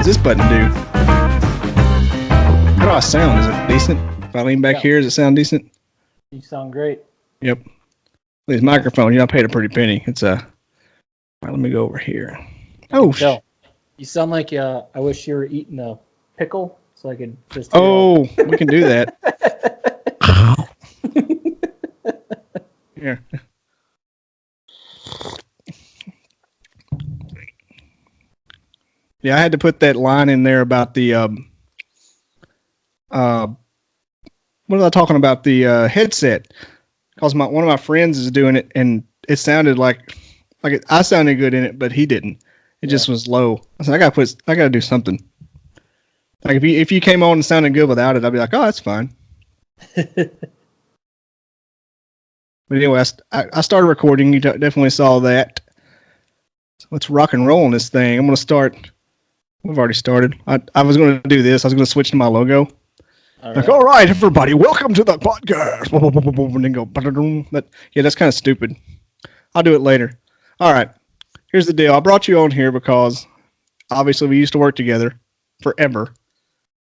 does this button do? How do I sound? Is it decent? If I lean back here, does it sound decent? You sound great. Yep. These microphones, I paid a pretty penny. It's a. Let me go over here. Oh, you sound like I wish you were eating a pickle, so I could just. Oh, we can do that. Here. Yeah, I had to put that line in there about the what was I talking about? The headset, because one of my friends is doing it, and it sounded like I sounded good in it, but he didn't. It just was low. I said, I gotta do something. Like if you came on and sounded good without it, I'd be like, oh, that's fine. But anyway, I started recording. You definitely saw that. So let's rock and roll on this thing. I'm gonna start. We've already started. I was going to do this. I was going to switch to my logo. All right, everybody, welcome to the podcast. And then go. That's kind of stupid. I'll do it later. All right. Here's the deal. I brought you on here because obviously we used to work together forever.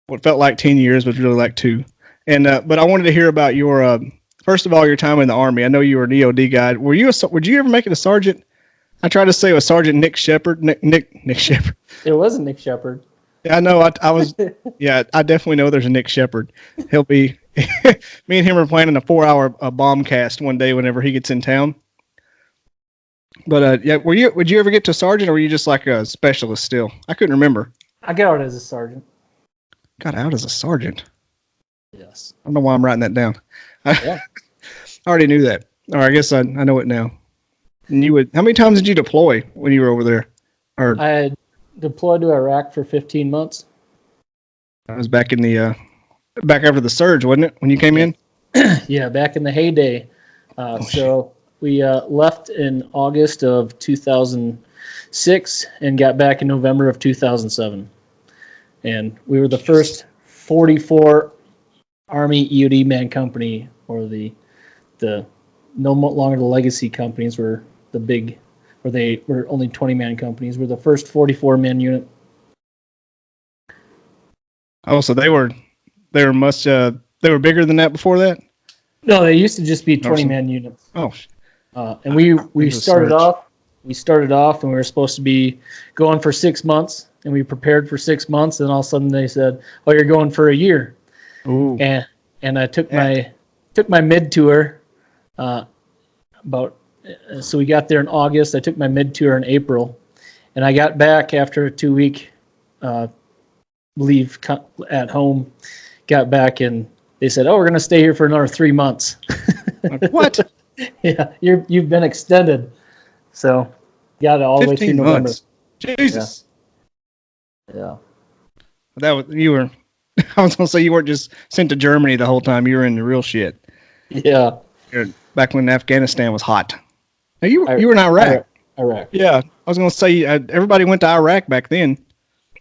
What felt like 10 years, but really like 2. And but I wanted to hear about your first of all your time in the Army. I know you were an EOD guy. Would you ever make it a sergeant? I tried to say it was Sargent Nic Shepard. Nick Shepard. It wasn't Nick Shepard. Yeah, I know. I was. Yeah, I definitely know there's a Nick Shepard. He'll be. Me and him are planning a 4-hour bomb cast one day whenever he gets in town. But yeah, would you ever get to sergeant, or were you just like a specialist still? I couldn't remember. I got out as a sergeant. Got out as a sergeant. Yes. I don't know why I'm writing that down. Yeah. I already knew that. Or I guess I know it now. And how many times did you deploy when you were over there? Or I had deployed to Iraq for 15 months. That was back in the back after the surge, wasn't it? When you came in? Yeah, back in the heyday. So we left in August of 2006 and got back in November of 2007. And we were the first 44 Army EOD man company, or the no longer the legacy companies were the big, or they were only 20-man companies. We're the first 44-man unit. Oh, so they were bigger than that before that? No, they used to just be 20-man units. Oh. And we started off and we were supposed to be going for 6 months, and we prepared for 6 months, and all of a sudden they said, "Oh, you're going for a year." Ooh. And I took my mid tour so we got there in August. I took my mid tour in April, and I got back after a 2-week leave at home. Got back, and they said, "Oh, we're going to stay here for another 3 months." Like, what? Yeah, you've been extended. So got it all the way through November. Jesus. Yeah. That was you were. I was going to say you weren't just sent to Germany the whole time. You were in the real shit. Yeah. Back when Afghanistan was hot. Now you were in Iraq. Iraq. Yeah, I was going to say everybody went to Iraq back then.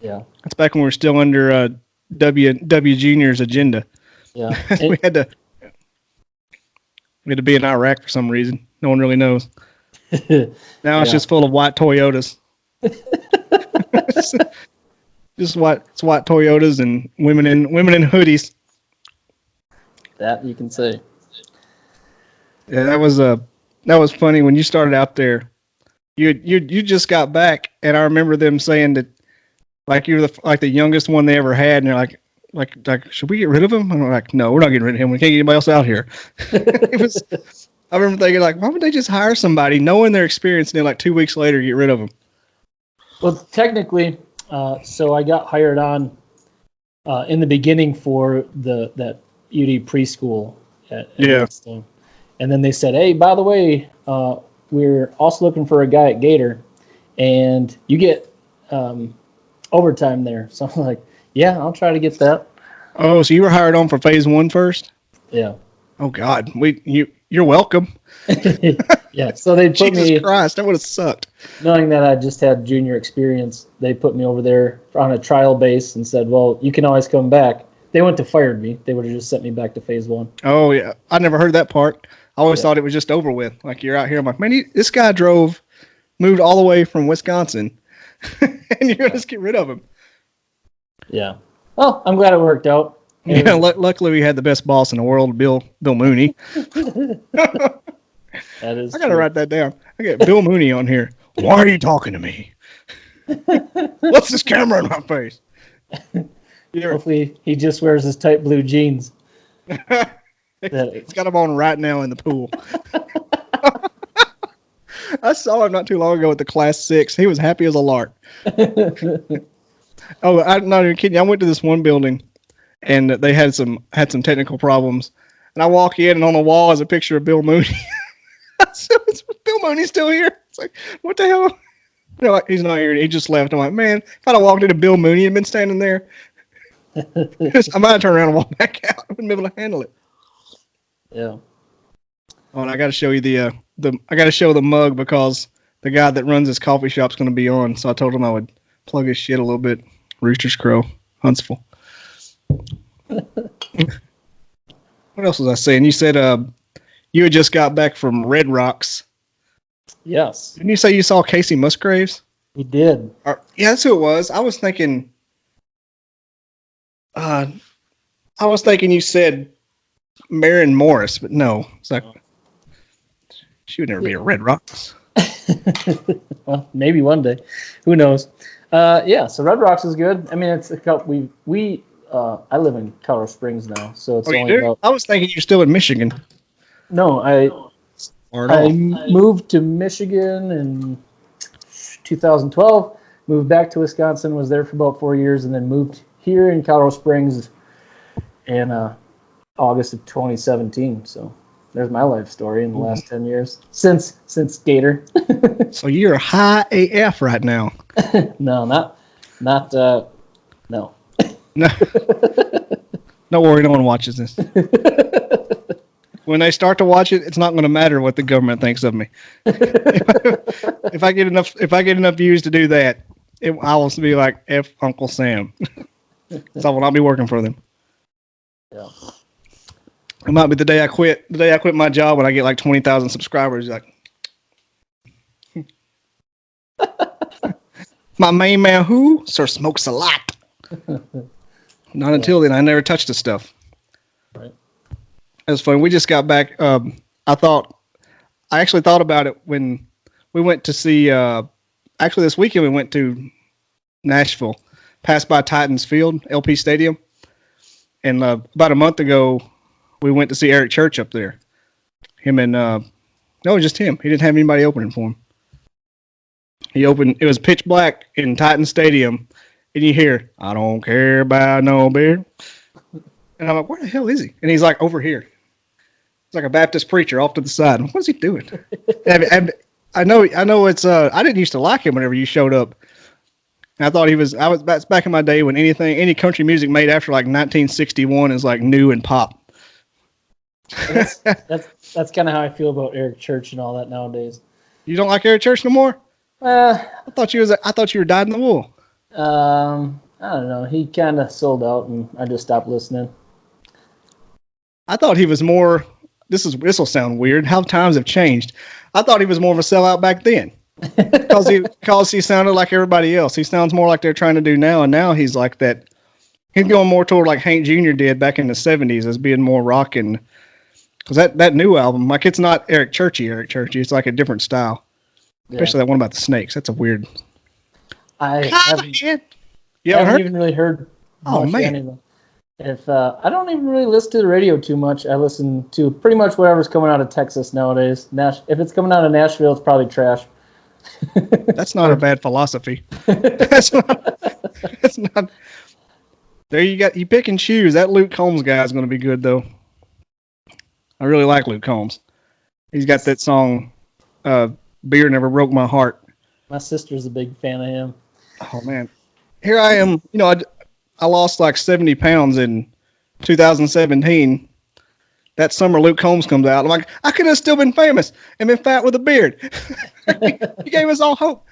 Yeah. That's back when we were still under W Junior's agenda. Yeah. we had to be in Iraq for some reason. No one really knows. Now it's just full of white Toyotas. Just white Toyotas and women in hoodies. That you can say. Yeah, that was funny when you started out there. You just got back, and I remember them saying that, like, you were the youngest one they ever had, and they're like, should we get rid of him? And I'm like, no, we're not getting rid of him. We can't get anybody else out here. I remember thinking, like, why would they just hire somebody knowing their experience, and then like 2 weeks later get rid of them? Well, technically, so I got hired on in the beginning for that EOD preschool at Redstone. And then they said, "Hey, by the way, we're also looking for a guy at Gator, and you get overtime there." So I'm like, "Yeah, I'll try to get that." Oh, so you were hired on for phase 1 first? Yeah. Oh God, you're welcome. Yeah. So they put Jesus Christ, that would have sucked. Knowing that I just had junior experience, they put me over there on a trial base and said, "Well, you can always come back." They wouldn't have fired me. They would have just sent me back to phase 1. Oh yeah, I never heard that part. I always thought it was just over with. Like, you're out here. I'm like, man, this guy moved all the way from Wisconsin, and you're going to just get rid of him. Yeah. Well, I'm glad it worked out. Yeah, luckily we had the best boss in the world, Bill Mooney. That is I gotta write that down. I got Bill Mooney on here. Why are you talking to me? What's this camera in my face? Hopefully he just wears his tight blue jeans. He's got him on right now in the pool. I saw him not too long ago at the Class 6. He was happy as a lark. Oh, I'm not even kidding you. I went to this one building, and they had some technical problems. And I walk in, and on the wall is a picture of Bill Mooney. I said, "Is Bill Mooney still here?" It's like, what the hell? They're like, he's not here. He just left. I'm like, man, if I'd have walked into Bill Mooney and been standing there, I might have turned around and walked back out. I wouldn't be able to handle it. Yeah. Oh, and I got to show you I got to show the mug because the guy that runs his coffee shop's going to be on. So I told him I would plug his shit a little bit. Rooster's Crow, Huntsville. What else was I saying? You said you had just got back from Red Rocks. Yes. Didn't you say you saw Casey Musgraves? We did. Yeah, that's who it was. I was thinking you said Maren Morris, but no. It's like she would never be at Red Rocks. Well, maybe one day. Who knows? Yeah, so Red Rocks is good. I mean, it's a couple. I live in Colorado Springs now, so it's only about. I was thinking you're still in Michigan. No, I moved to Michigan in 2012. Moved back to Wisconsin. Was there for about 4 years, and then moved here in Colorado Springs in August of 2017. So there's my life story in the last 10 years since Gator. So you're high AF right now. No, not no. No. Don't worry, no one watches this. When they start to watch it, it's not going to matter what the government thinks of me. If I get enough views to do that, I will be like F Uncle Sam. So I will not be working for them. Yeah. It might be the day I quit. The day I quit my job when I get like 20,000 subscribers. Like, my main man who? Sir smokes a lot. Not until then. I never touched the stuff. Right. It was fun. We just got back. I actually thought about it when we went to see. Actually, this weekend we went to Nashville, passed by Titans Field, LP Stadium, and about a month ago we went to see Eric Church up there. Him and no, just him. He didn't have anybody opening for him. He opened. It was pitch black in Titan Stadium, and you hear, "I don't care about no beer." And I'm like, "Where the hell is he?" And he's like, "Over here." It's like a Baptist preacher off to the side. What is he doing? And I know. It's. I didn't used to like him whenever you showed up. And I thought he was. I was back in my day when any country music made after like 1961 is like new and pop. That's kind of how I feel about Eric Church and all that nowadays. You don't like Eric Church no more? I thought you were dyed in the wool. I don't know. He kind of sold out, and I just stopped listening. I thought he was more. This will sound weird. How times have changed. I thought he was more of a sellout back then, because he sounded like everybody else. He sounds more like they're trying to do now, and now he's like that. He's going more toward like Hank Jr. did back in the '70s, as being more rock and. Because that new album, like it's not Eric Churchy. It's like a different style. Especially that one about the snakes. That's a weird. I haven't even really heard. Oh man! Anything. If I don't even really listen to the radio too much, I listen to pretty much whatever's coming out of Texas nowadays. If it's coming out of Nashville, it's probably trash. That's not a bad philosophy. That's not. There you pick and choose. That Luke Combs guy is going to be good though. I really like Luke Combs. He's got that song, "Beer Never Broke My Heart." My sister's a big fan of him. Oh man, here I am. You know, I lost like 70 pounds in 2017. That summer, Luke Combs comes out. I'm like, I could have still been famous and been fat with a beard. He gave us all hope.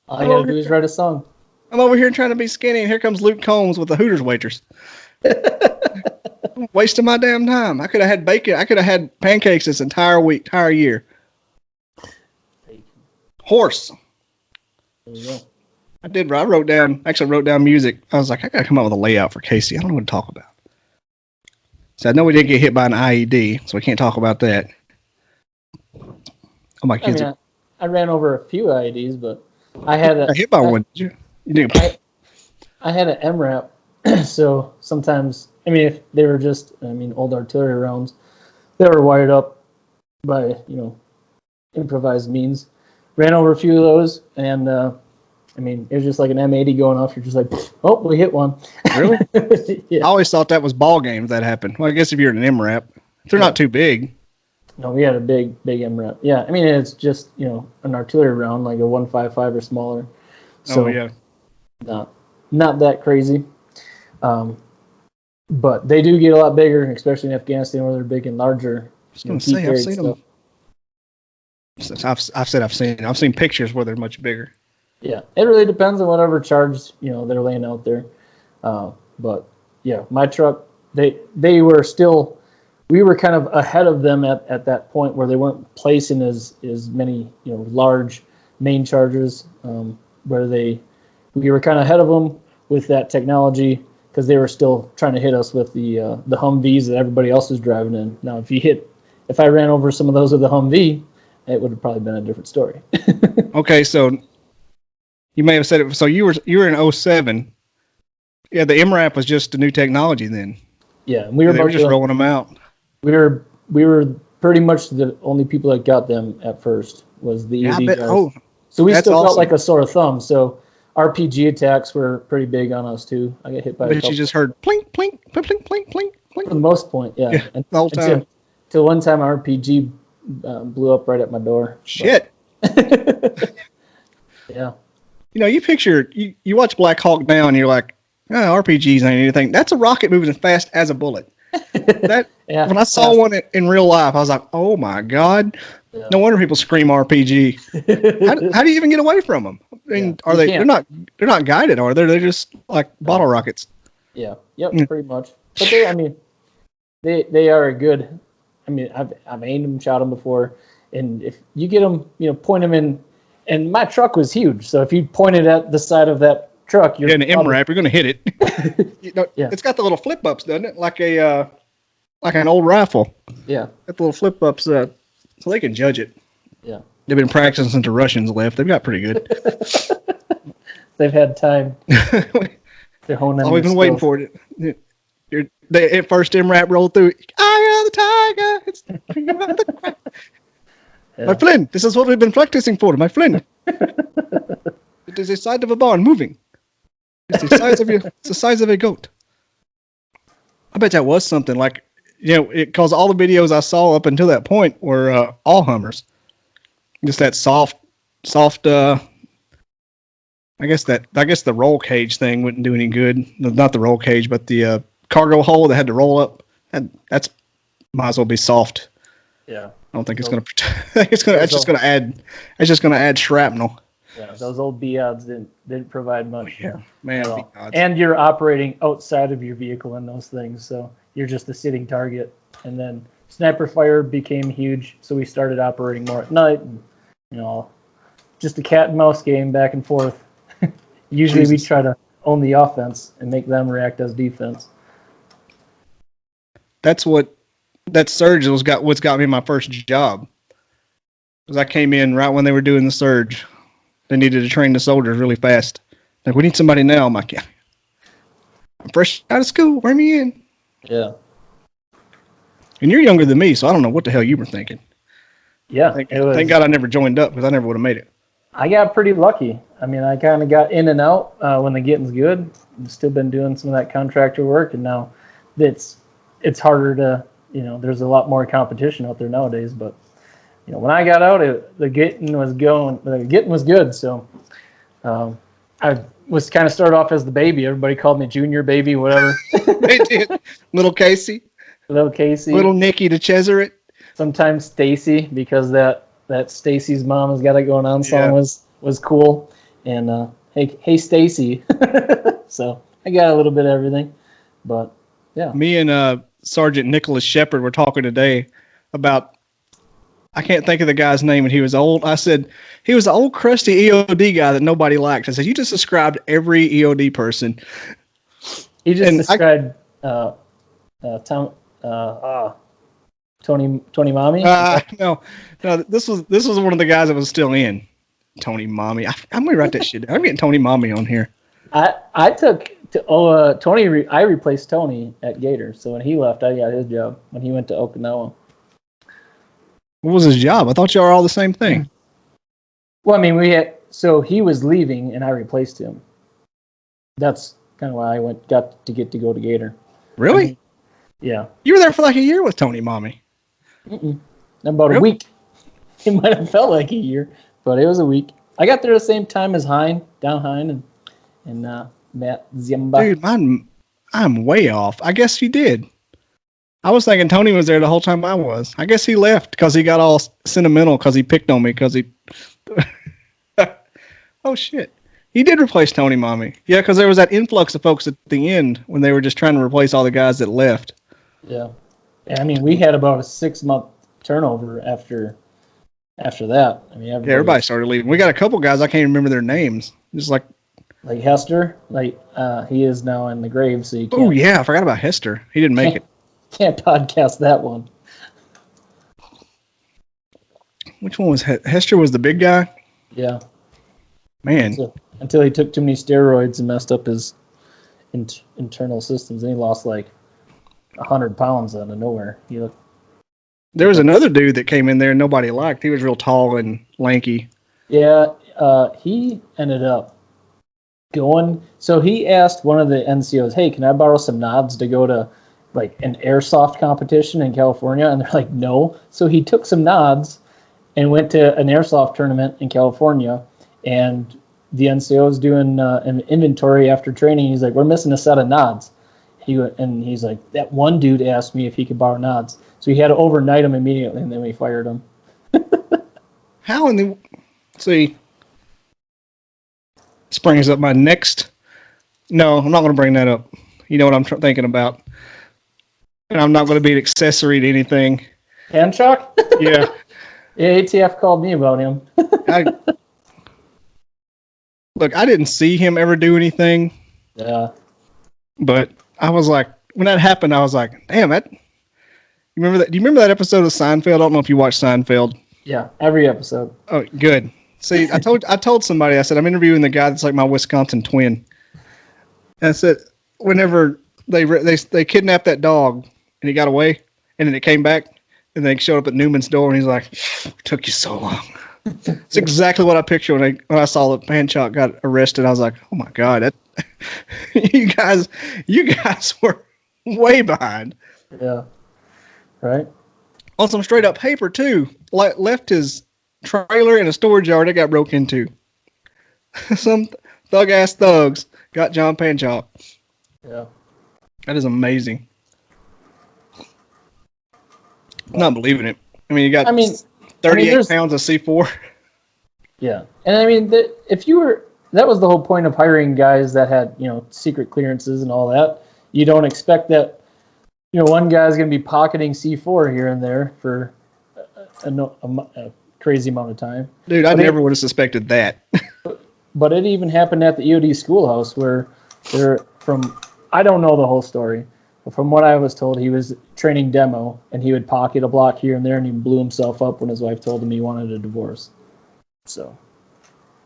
All you gotta do is write a song. I'm over here trying to be skinny, and here comes Luke Combs with the Hooters waitress. I'm wasting my damn time. I could have had bacon. I could have had pancakes this entire year. Horse. There you go. I did. I wrote down music. I was like, I gotta come up with a layout for Casey. I don't know what to talk about. So I know we didn't get hit by an IED, so we can't talk about that. Oh, my kids! I ran over a few IEDs, but I had I hit by one. Did you? You did. I had an MRAP, so sometimes, if they were just, old artillery rounds, they were wired up by, improvised means. Ran over a few of those, and it was just like an M80 going off. You're just like, oh, we hit one. Really? Yeah. I always thought that was ball games that happened. Well, I guess if you're in an MRAP, they're not too big. No, we had a big MRAP. Yeah, it's just, an artillery round, like a 155 or smaller. So, yeah. Not that crazy. But they do get a lot bigger, especially in Afghanistan where they're big and larger. I was going to say, I've seen them. I've seen pictures where they're much bigger. Yeah, it really depends on whatever charge, they're laying out there. But, yeah, my truck, they were still... We were kind of ahead of them at that point where they weren't placing as many, large main charges, where we were kind of ahead of them with that technology because they were still trying to hit us with the Humvees that everybody else was driving in. Now, if I ran over some of those with the Humvee, it would have probably been a different story. Okay, so you may have said it. So you were in 07. Yeah, the MRAP was just a new technology then. Yeah, and we were just rolling them out. We were pretty much the only people that got them at first was the ED guys. So we still felt like a sore thumb. So RPG attacks were pretty big on us too. I got hit by. But you just heard plink, plink, plink, plink, plink, plink. For the most point, yeah. And the whole time. Till one time, RPG blew up right at my door. Shit. Yeah. You picture you watch Black Hawk Down, and you're like, RPGs ain't anything. That's a rocket moving as fast as a bullet. When I saw one in real life, I was like, "Oh my god!" Yeah. No wonder people scream RPG. How do you even get away from them? I mean, are they? They're not guided, are they? They're just like bottle rockets. Yeah. Yep. Pretty much. But they are a good. I've aimed them, shot them before, and if you get them, point them in. And my truck was huge, so if you pointed at the side of that truck, you're in an MRAP, you're going to hit it. It's got the little flip ups, doesn't it? Like an old rifle. Yeah. Got the little flip ups, so they can judge it. Yeah. They've been practicing since the Russians left. They've got pretty good. They've had time. They're honing in. We've been waiting for it. The first MRAP rolled through. I am the tiger. It's the yeah. My friend, this is what we've been practicing for, my friend. It is the side of a barn moving. It's the size of a goat. I bet that was something like, because all the videos I saw up until that point were all Hummers. Just that soft. I guess the roll cage thing wouldn't do any good. Not the roll cage, but the cargo hole that had to roll up. That's might as well be soft. Yeah. I don't think it's going to protect. It's just going to add shrapnel. Yeah, those old BODs didn't provide much. Oh, yeah, man. And you're operating outside of your vehicle in those things, so you're just a sitting target. And then sniper fire became huge, so we started operating more at night. And, just a cat and mouse game back and forth. Usually we try to own the offense and make them react as defense. That surge what's got me my first job. Because I came in right when they were doing the surge. They needed to train the soldiers really fast. Like, we need somebody now. I'm like, I'm fresh out of school. Bring me in. Yeah. And you're younger than me, so I don't know what the hell you were thinking. Yeah. Thank God I never joined up because I never would have made it. I got pretty lucky. I kind of got in and out when the getting's good. I've still been doing some of that contractor work, and now it's harder to, there's a lot more competition out there nowadays, but when I got out, the getting was good. So I was kind of started off as the baby. Everybody called me Junior Baby, whatever. They did. Little Casey. Little Nikki to Chesaret. Sometimes Stacy, because that Stacy's mom has got it going on song was cool. And hey Stacy. So I got a little bit of everything. But yeah. Me and Sergeant Nicholas Shepard were talking today about I can't think of the guy's name, and he was old. I said, he was the old crusty EOD guy that nobody liked. I said, you just described every EOD person. He just described Tony Mommy? No, this was one of the guys that was still in. Tony Mommy. I'm going to write that shit down. I'm getting Tony Mommy on here. I replaced Tony at Gator, so when he left, I got his job when he went to Okinawa. What was his job? I thought y'all were all the same thing. Well, I mean, so he was leaving, and I replaced him. That's kind of why I got to go to Gator. Really? I mean, yeah. You were there for like a year with Tony Mommy. About a week. It might have felt like a year, but it was a week. I got there the same time as Don Hine, and Matt Ziemba. Dude, I'm way off. I guess you did. I was thinking Tony was there the whole time I was. I guess he left because he got all sentimental because he picked on me because he... Oh, shit. He did replace Tony Mommy. Yeah, because there was that influx of folks at the end when they were just trying to replace all the guys that left. Yeah. I mean, we had about a 6-month turnover after that. I mean, everybody started leaving. We got a couple guys, I can't remember their names. Just like Hester, he is now in the grave, so you can't... Oh, yeah, I forgot about Hester. He didn't make it. Can't podcast that one. Which one was Hester? Was the big guy? Yeah. Man. Until he took too many steroids and messed up his internal systems, and he lost 100 pounds out of nowhere. There was another dude that came in there and nobody liked. He was real tall and lanky. Yeah, he ended up going. So he asked one of the NCOs, "Hey, can I borrow some nods to go to an airsoft competition in California?" And they're like, "No." So he took some nods and went to an airsoft tournament in California. And the NCO was doing an inventory after training. He's like, "We're missing a set of nods." He's like, "That one dude asked me if he could borrow nods." So he had to overnight him immediately, and then we fired him. How in the... See, this brings up my next... No, I'm not going to bring that up. You know what I'm thinking about. And I'm not going to be an accessory to anything. Hanchok? Yeah. Yeah, ATF called me about him. Look, I didn't see him ever do anything. Yeah. But I was like, when that happened, I was like, damn, that... You remember that? Do you remember that episode of Seinfeld? I don't know if you watched Seinfeld. Yeah, every episode. Oh, good. See, I told somebody, I said, I'm interviewing the guy that's like my Wisconsin twin. And I said, whenever they kidnapped that dog and he got away and then it came back and they showed up at Newman's door and he's like, "It took you so long." It's exactly what I pictured when I saw that Panchok got arrested. I was like, oh my God, you guys were way behind. Yeah. Right. On some straight up paper too. Left his trailer in a storage yard that got broke into. Some thug ass thugs got John Panchok. Yeah. That is amazing. I'm not believing it. I mean, you got 38 pounds of C4. Yeah. And I mean, that was the whole point of hiring guys that had, secret clearances and all that. You don't expect that, one guy's going to be pocketing C4 here and there for a crazy amount of time. Dude, I never would have suspected that. But it even happened at the EOD schoolhouse where I don't know the whole story, but from what I was told, he was training demo and he would pocket a block here and there and he blew himself up when his wife told him he wanted a divorce. So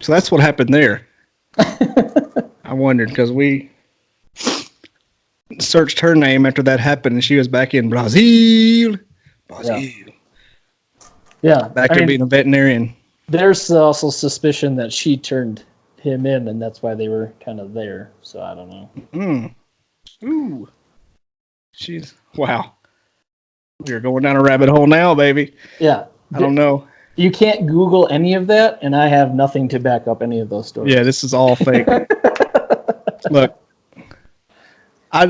that's what happened there. I wondered because we searched her name after that happened and she was back in Brazil. Yeah. Back there being a veterinarian. There's also suspicion that she turned him in and that's why they were kind of there. So I don't know. Ooh. Wow. We're going down a rabbit hole now, baby. Yeah. I don't know. You can't Google any of that, and I have nothing to back up any of those stories. Yeah, this is all fake. Look, I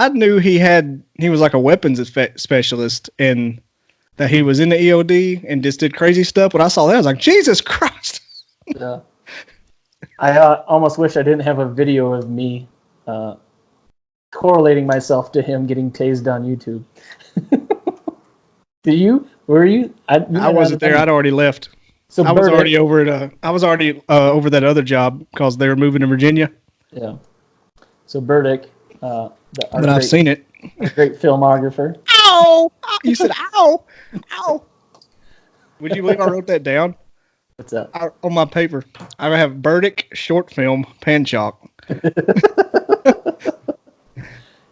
knew he was like a weapons specialist and that he was in the EOD and just did crazy stuff. When I saw that, I was like, Jesus Christ. Yeah. I almost wish I didn't have a video of me correlating myself to him getting tased on YouTube. Were you? I wasn't there. I'd already left. So I was already over at. I was already over that other job because they were moving to Virginia. Yeah. So Burdick, But I've seen it. A great filmographer. Ow! You said ow! Ow! Would you believe I wrote that down? What's that? On my paper. I have Burdick short film pan chalk.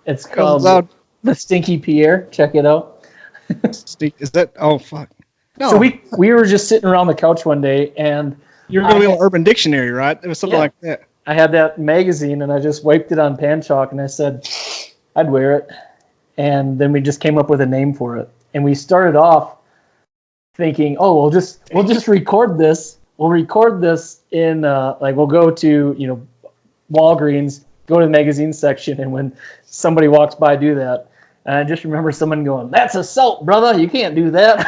It's called The Stinky Pierre. Check it out. Is that? Oh fuck! No. So we were just sitting around the couch one day, and you're going to be on Urban Dictionary, right? It was something like that. I had that magazine, and I just wiped it on pan chalk, and I said I'd wear it. And then we just came up with a name for it, and we started off thinking, oh, we'll just record this. We'll record this in we'll go to Walgreens, go to the magazine section, and when somebody walks by, do that. And I just remember someone going, "That's assault, brother. You can't do that."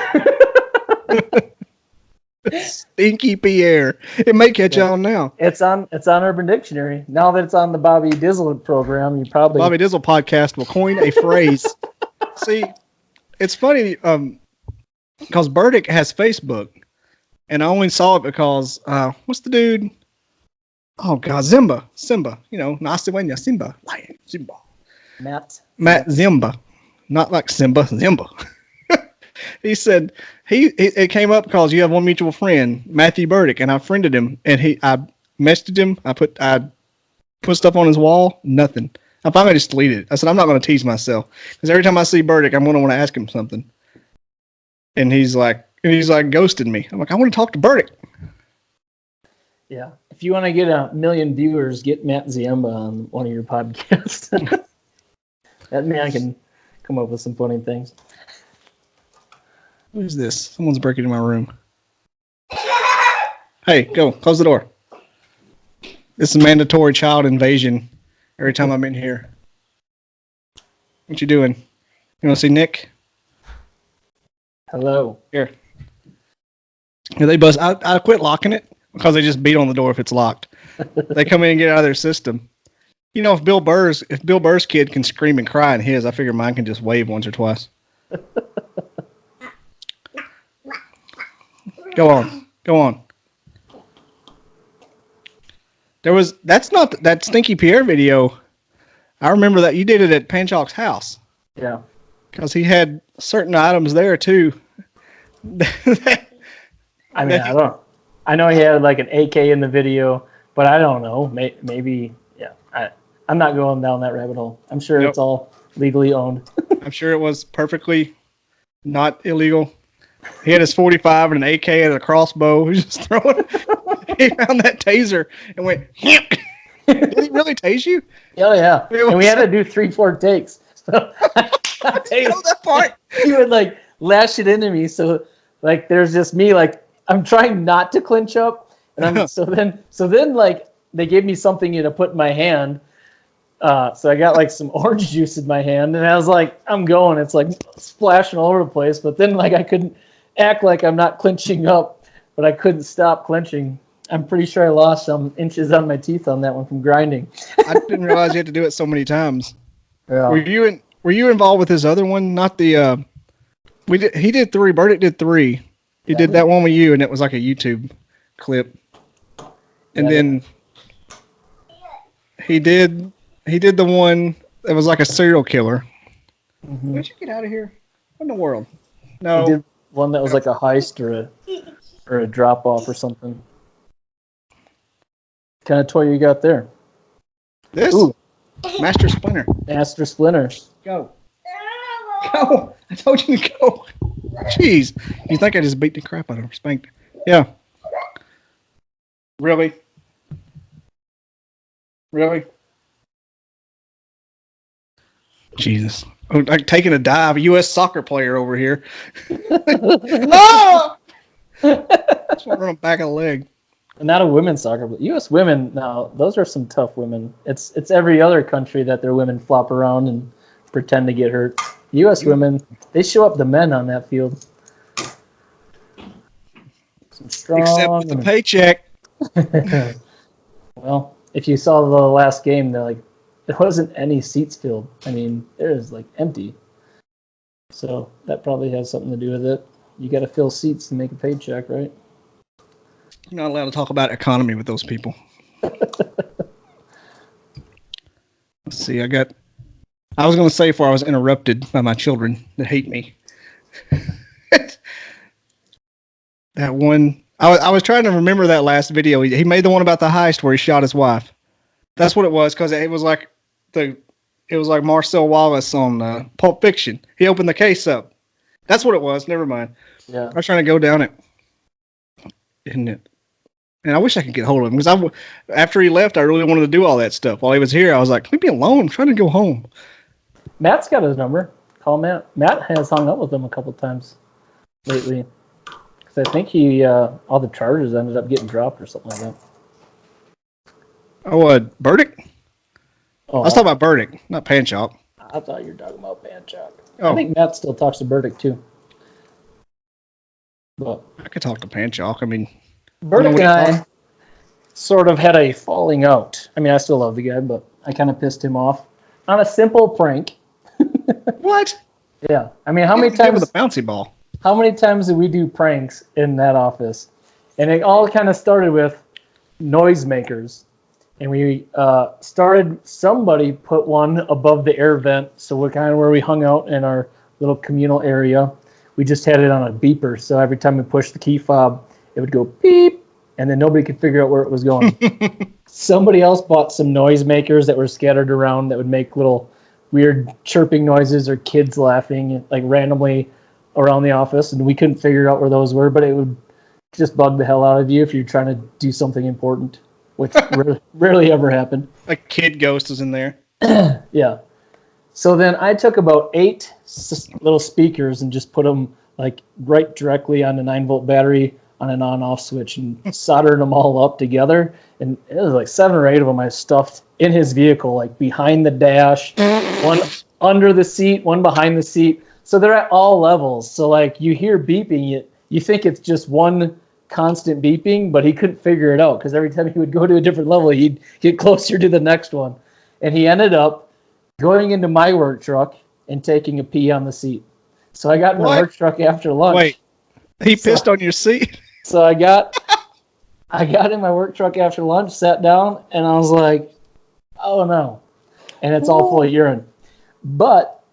Stinky Pierre. It may catch on now. It's on Urban Dictionary. Now that it's on the Bobby Dizzle program, you probably Bobby Dizzle Podcast will coin a phrase. See, it's funny because Burdick has Facebook, and I only saw it because what's the dude? Oh God, Simba. Nasiwenya Simba. Matt Zimba, not like Simba. Zimba. He said it came up because you have one mutual friend, Matthew Burdick, and I friended him, and I messaged him. I put stuff on his wall, nothing. I finally just deleted it. I said I'm not going to tease myself because every time I see Burdick, I'm going to want to ask him something. And he's like ghosted me. I'm like, I want to talk to Burdick. Yeah, if you want to get 1 million viewers, get Matt Ziemba on one of your podcasts. That man can come up with some funny things. Who's this? Someone's breaking in my room. Hey, go. Close the door. This is mandatory child invasion every time I'm in here. What you doing? You want to see Nick? Hello. Here. They bust. I quit locking it because they just beat on the door if it's locked. They come in and get out of their system. If Bill Burr's kid can scream and cry in his, I figure mine can just wave once or twice. Go on. That's not that Stinky Pierre video. I remember that you did it at Panchalk's house. Yeah. Because he had certain items there too. I know he had like an AK in the video, but I don't know. Maybe, yeah. I'm not going down that rabbit hole. I'm sure It's all legally owned. I'm sure it was perfectly not illegal. He had his 45 and an AK and a crossbow. He was just throwing. He found that taser and went. Did he really tase you? Oh yeah. And we had to do 3-4 takes. So I know that part. He would like lash it into me. So like there's just me like I'm trying not to clinch up, and I'm so then like they gave me something to put in my hand. So I got like some orange juice in my hand, and I was like, I'm going. It's like splashing all over the place. But then like I couldn't act like I'm not clenching up, but I couldn't stop clenching. I'm pretty sure I lost some inches on my teeth on that one from grinding. I didn't realize you had to do it so many times. Yeah. Were you involved with his other one? Not the he did 3. Burdick did 3. He did that one with you, and it was like a YouTube clip. And then he did the one that was like a serial killer. Mm-hmm. Where'd you get out of here? What in the world? No. He did one that was like a heist or a drop off or something. What kind of toy you got there? This? Ooh. Master Splinter. Master Splinter. Go. Go. I told you to go. Jeez. You think I just beat the crap out of her? Spanked. Yeah. Really? Jesus. I'm like taking a dive. U.S. soccer player over here. Oh! Just want to run him back of the leg. Not a women's soccer, but U.S. women, now, those are some tough women. It's every other country that their women flop around and pretend to get hurt. U.S. women, they show up the men on that field. Some strong. Except with the paycheck. Well, if you saw the last game, they're like, there wasn't any seats filled. I mean, it was like empty. So that probably has something to do with it. You got to fill seats to make a paycheck, right? You're not allowed to talk about economy with those people. Let's see. I was going to say before I was interrupted by my children that hate me. That one. I was trying to remember that last video. He made the one about the heist where he shot his wife. That's what it was, because it was like Marcel Wallace on Pulp Fiction. He opened the case up. That's what it was. Never mind. Yeah. I was trying to go down it. Isn't it? And I wish I could get hold of him, because after he left, I really wanted to do all that stuff. While he was here, I was like, leave me alone. I'm trying to go home. Matt's got his number. Call Matt. Matt has hung up with him a couple times lately. Because I think all the charges ended up getting dropped or something like that. Oh, Burdick? Oh, I was talking about Burdick, not Panchop. I thought you were talking about Panchop. Oh. I think Matt still talks to Burdick, too. But I could talk to Panchop. I mean, Burdick and I sort of had a falling out. I mean, I still love the guy, but I kind of pissed him off on a simple prank. What? Yeah. I mean, how many times with a bouncy ball? How many times did we do pranks in that office? And it all kind of started with noisemakers. And we somebody put one above the air vent. So we're kind of where we hung out in our little communal area. We just had it on a beeper. So every time we pushed the key fob, it would go beep. And then nobody could figure out where it was going. Somebody else bought some noisemakers that were scattered around that would make little weird chirping noises or kids laughing like randomly around the office. And we couldn't figure out where those were, but it would just bug the hell out of you if you're trying to do something important, which rarely ever happened. A kid ghost is in there. Yeah. So then I took about 8 little speakers and just put them like right directly on the 9-volt battery on an on-off switch and soldered them all up together. And it was like 7 or 8 of them I stuffed in his vehicle, like behind the dash, one under the seat, one behind the seat. So they're at all levels. So like you hear beeping, you think it's just one constant beeping, but he couldn't figure it out because every time he would go to a different level, he'd get closer to the next one. And he ended up going into my work truck and taking a pee on the seat. So I got in my work truck after lunch. Wait, he pissed on your seat? So I got in my work truck after lunch, sat down, and I was like, oh no. And it's all full of urine. But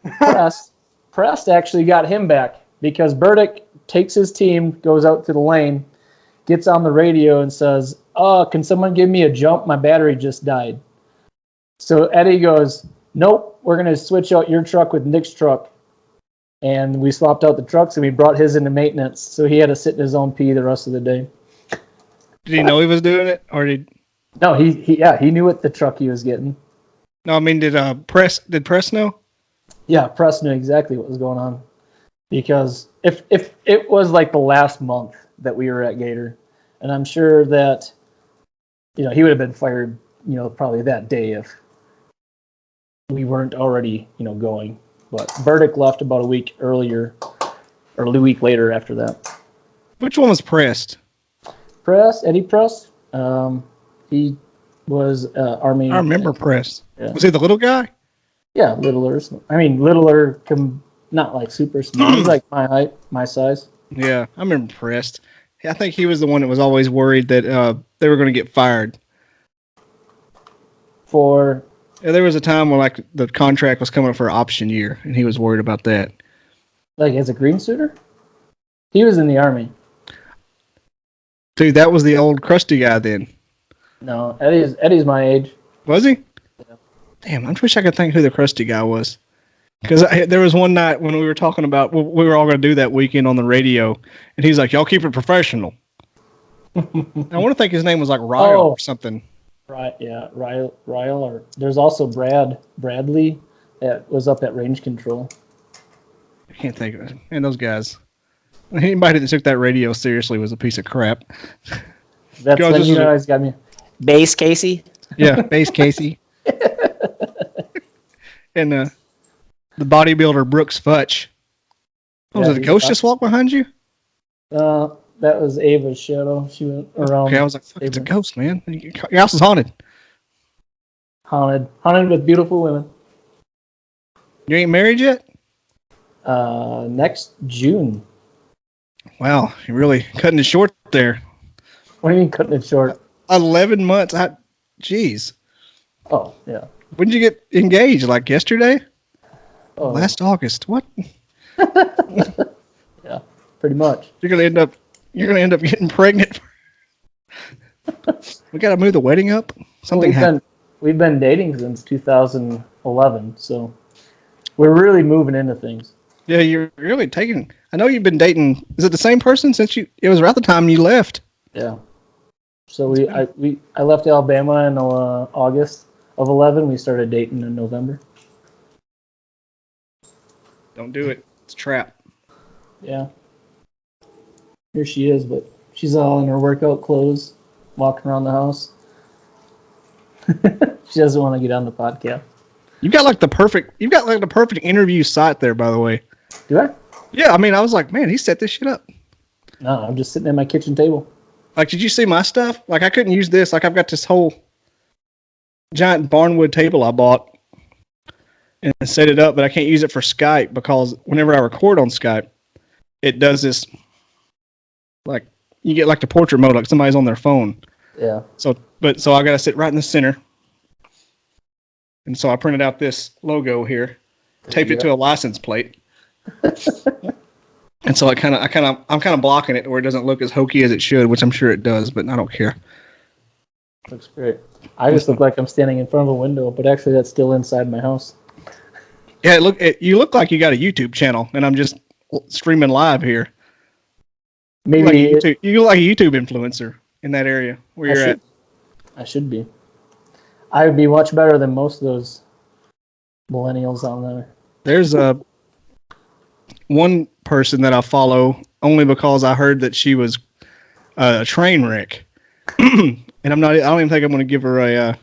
Prest actually got him back because Burdick takes his team, goes out to the lane, gets on the radio and says, oh, can someone give me a jump? My battery just died. So Eddie goes, nope, we're going to switch out your truck with Nick's truck. And we swapped out the trucks and we brought his into maintenance. So he had to sit in his own pee the rest of the day. Did he know he was doing it? Or No, he knew what the truck he was getting. No, I mean, did Press know? Yeah, Press knew exactly what was going on. Because if it was like the last month that we were at Gator, and I'm sure that, he would have been fired, probably that day if we weren't already, going. But Burdick left about a week earlier, or a week later after that. Which one was Pressed? Eddie Press. He was Army. I remember Press. Yeah. Was he the little guy? Yeah, littler. I mean, littler, not like super small. He's like my height, my size. Yeah, I remember Pressed. I think he was the one that was always worried that they were going to get fired. Yeah, there was a time when like the contract was coming up for option year, and he was worried about that. Like as a green suitor? He was in the Army. Dude, that was the old crusty guy then. No, Eddie's my age. Was he? Yeah. Damn, I wish I could think who the crusty guy was. Because there was one night when we were talking about what we were all going to do that weekend on the radio, and he's like, y'all keep it professional. I want to think his name was like Ryle or something. Right, yeah, Ryle, or there's also Bradley that was up at range control. I can't think of it. Man, those guys. Anybody that took that radio seriously was a piece of crap. That's when he's got me. Bass Casey? Yeah, Bass Casey. And the bodybuilder Brooks Futch. Was it a ghost just walked behind you? That was Ava's shadow. She went around. Okay, I was like, fuck, it's a ghost, man. Your house is haunted. Haunted with beautiful women. You ain't married yet? Next June. Wow, you're really cutting it short there. What do you mean cutting it short? 11 months. Jeez. Oh, yeah. When did you get engaged? Like yesterday? Oh, Last August. What? yeah, pretty much. You're gonna end up getting pregnant. We gotta move the wedding up. Something happened. We've been dating since 2011, so we're really moving into things. Yeah, you're really taking. I know you've been dating. Is it the same person since you? It was around the time you left. Yeah. So I left Alabama in August of 11. We started dating in November. Don't do it. It's a trap. Yeah. Here she is, but she's all in her workout clothes, walking around the house. She doesn't want to get on the podcast. You've got like the perfect interview site there, by the way. Do I? Yeah, I mean, I was like, man, he set this shit up. No, I'm just sitting at my kitchen table. Like, did you see my stuff? Like, I couldn't use this. Like, I've got this whole giant barnwood table I bought and set it up, but I can't use it for Skype because whenever I record on Skype, it does this, like, you get like the portrait mode, like somebody's on their phone. Yeah. So I got to sit right in the center. And so I printed out this logo here, taped it to a license plate. And so I'm kind of blocking it where it doesn't look as hokey as it should, which I'm sure it does, but I don't care. Looks great. I just look like I'm standing in front of a window, but actually that's still inside my house. Yeah, you look like you got a YouTube channel, and I'm just streaming live here. Maybe you look like a YouTube influencer in that area where you're at. I should be. I would be much better than most of those millennials on there. There's one person that I follow only because I heard that she was a train wreck, and I don't even think I'm going to give her a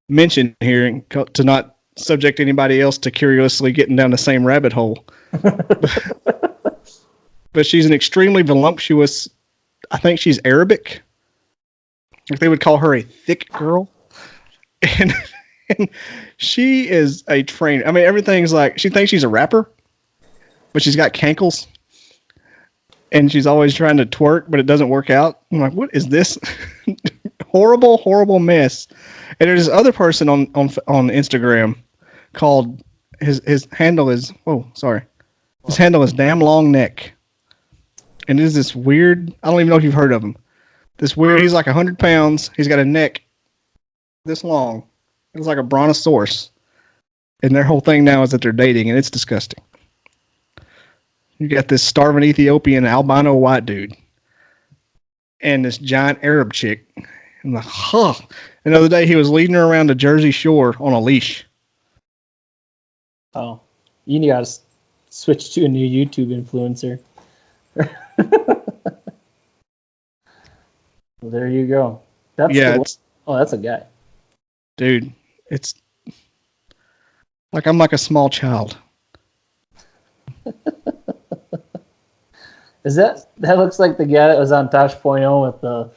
mention here to not subject anybody else to curiously getting down the same rabbit hole. But she's an extremely voluptuous. I think she's Arabic. Like they would call her a thick girl, and she is a trainer. I mean, everything's like she thinks she's a rapper. But she's got cankles, and she's always trying to twerk, but it doesn't work out. I'm like, what is this horrible, horrible mess? And there's this other person on Instagram called his handle is his handle is Damn Long Neck, and it is this weird. I don't even know if you've heard of him. This weird. He's like 100 pounds. He's got a neck this long. It's like a brontosaurus, and their whole thing now is that they're dating, and it's disgusting. You got this starving Ethiopian albino white dude and this giant Arab chick. And the other day he was leading her around the Jersey Shore on a leash. Oh, you got to switch to a new YouTube influencer. Well, there you go. That's a guy. Dude, it's like I'm like a small child. Is that looks like the guy that was on Tosh.0 with the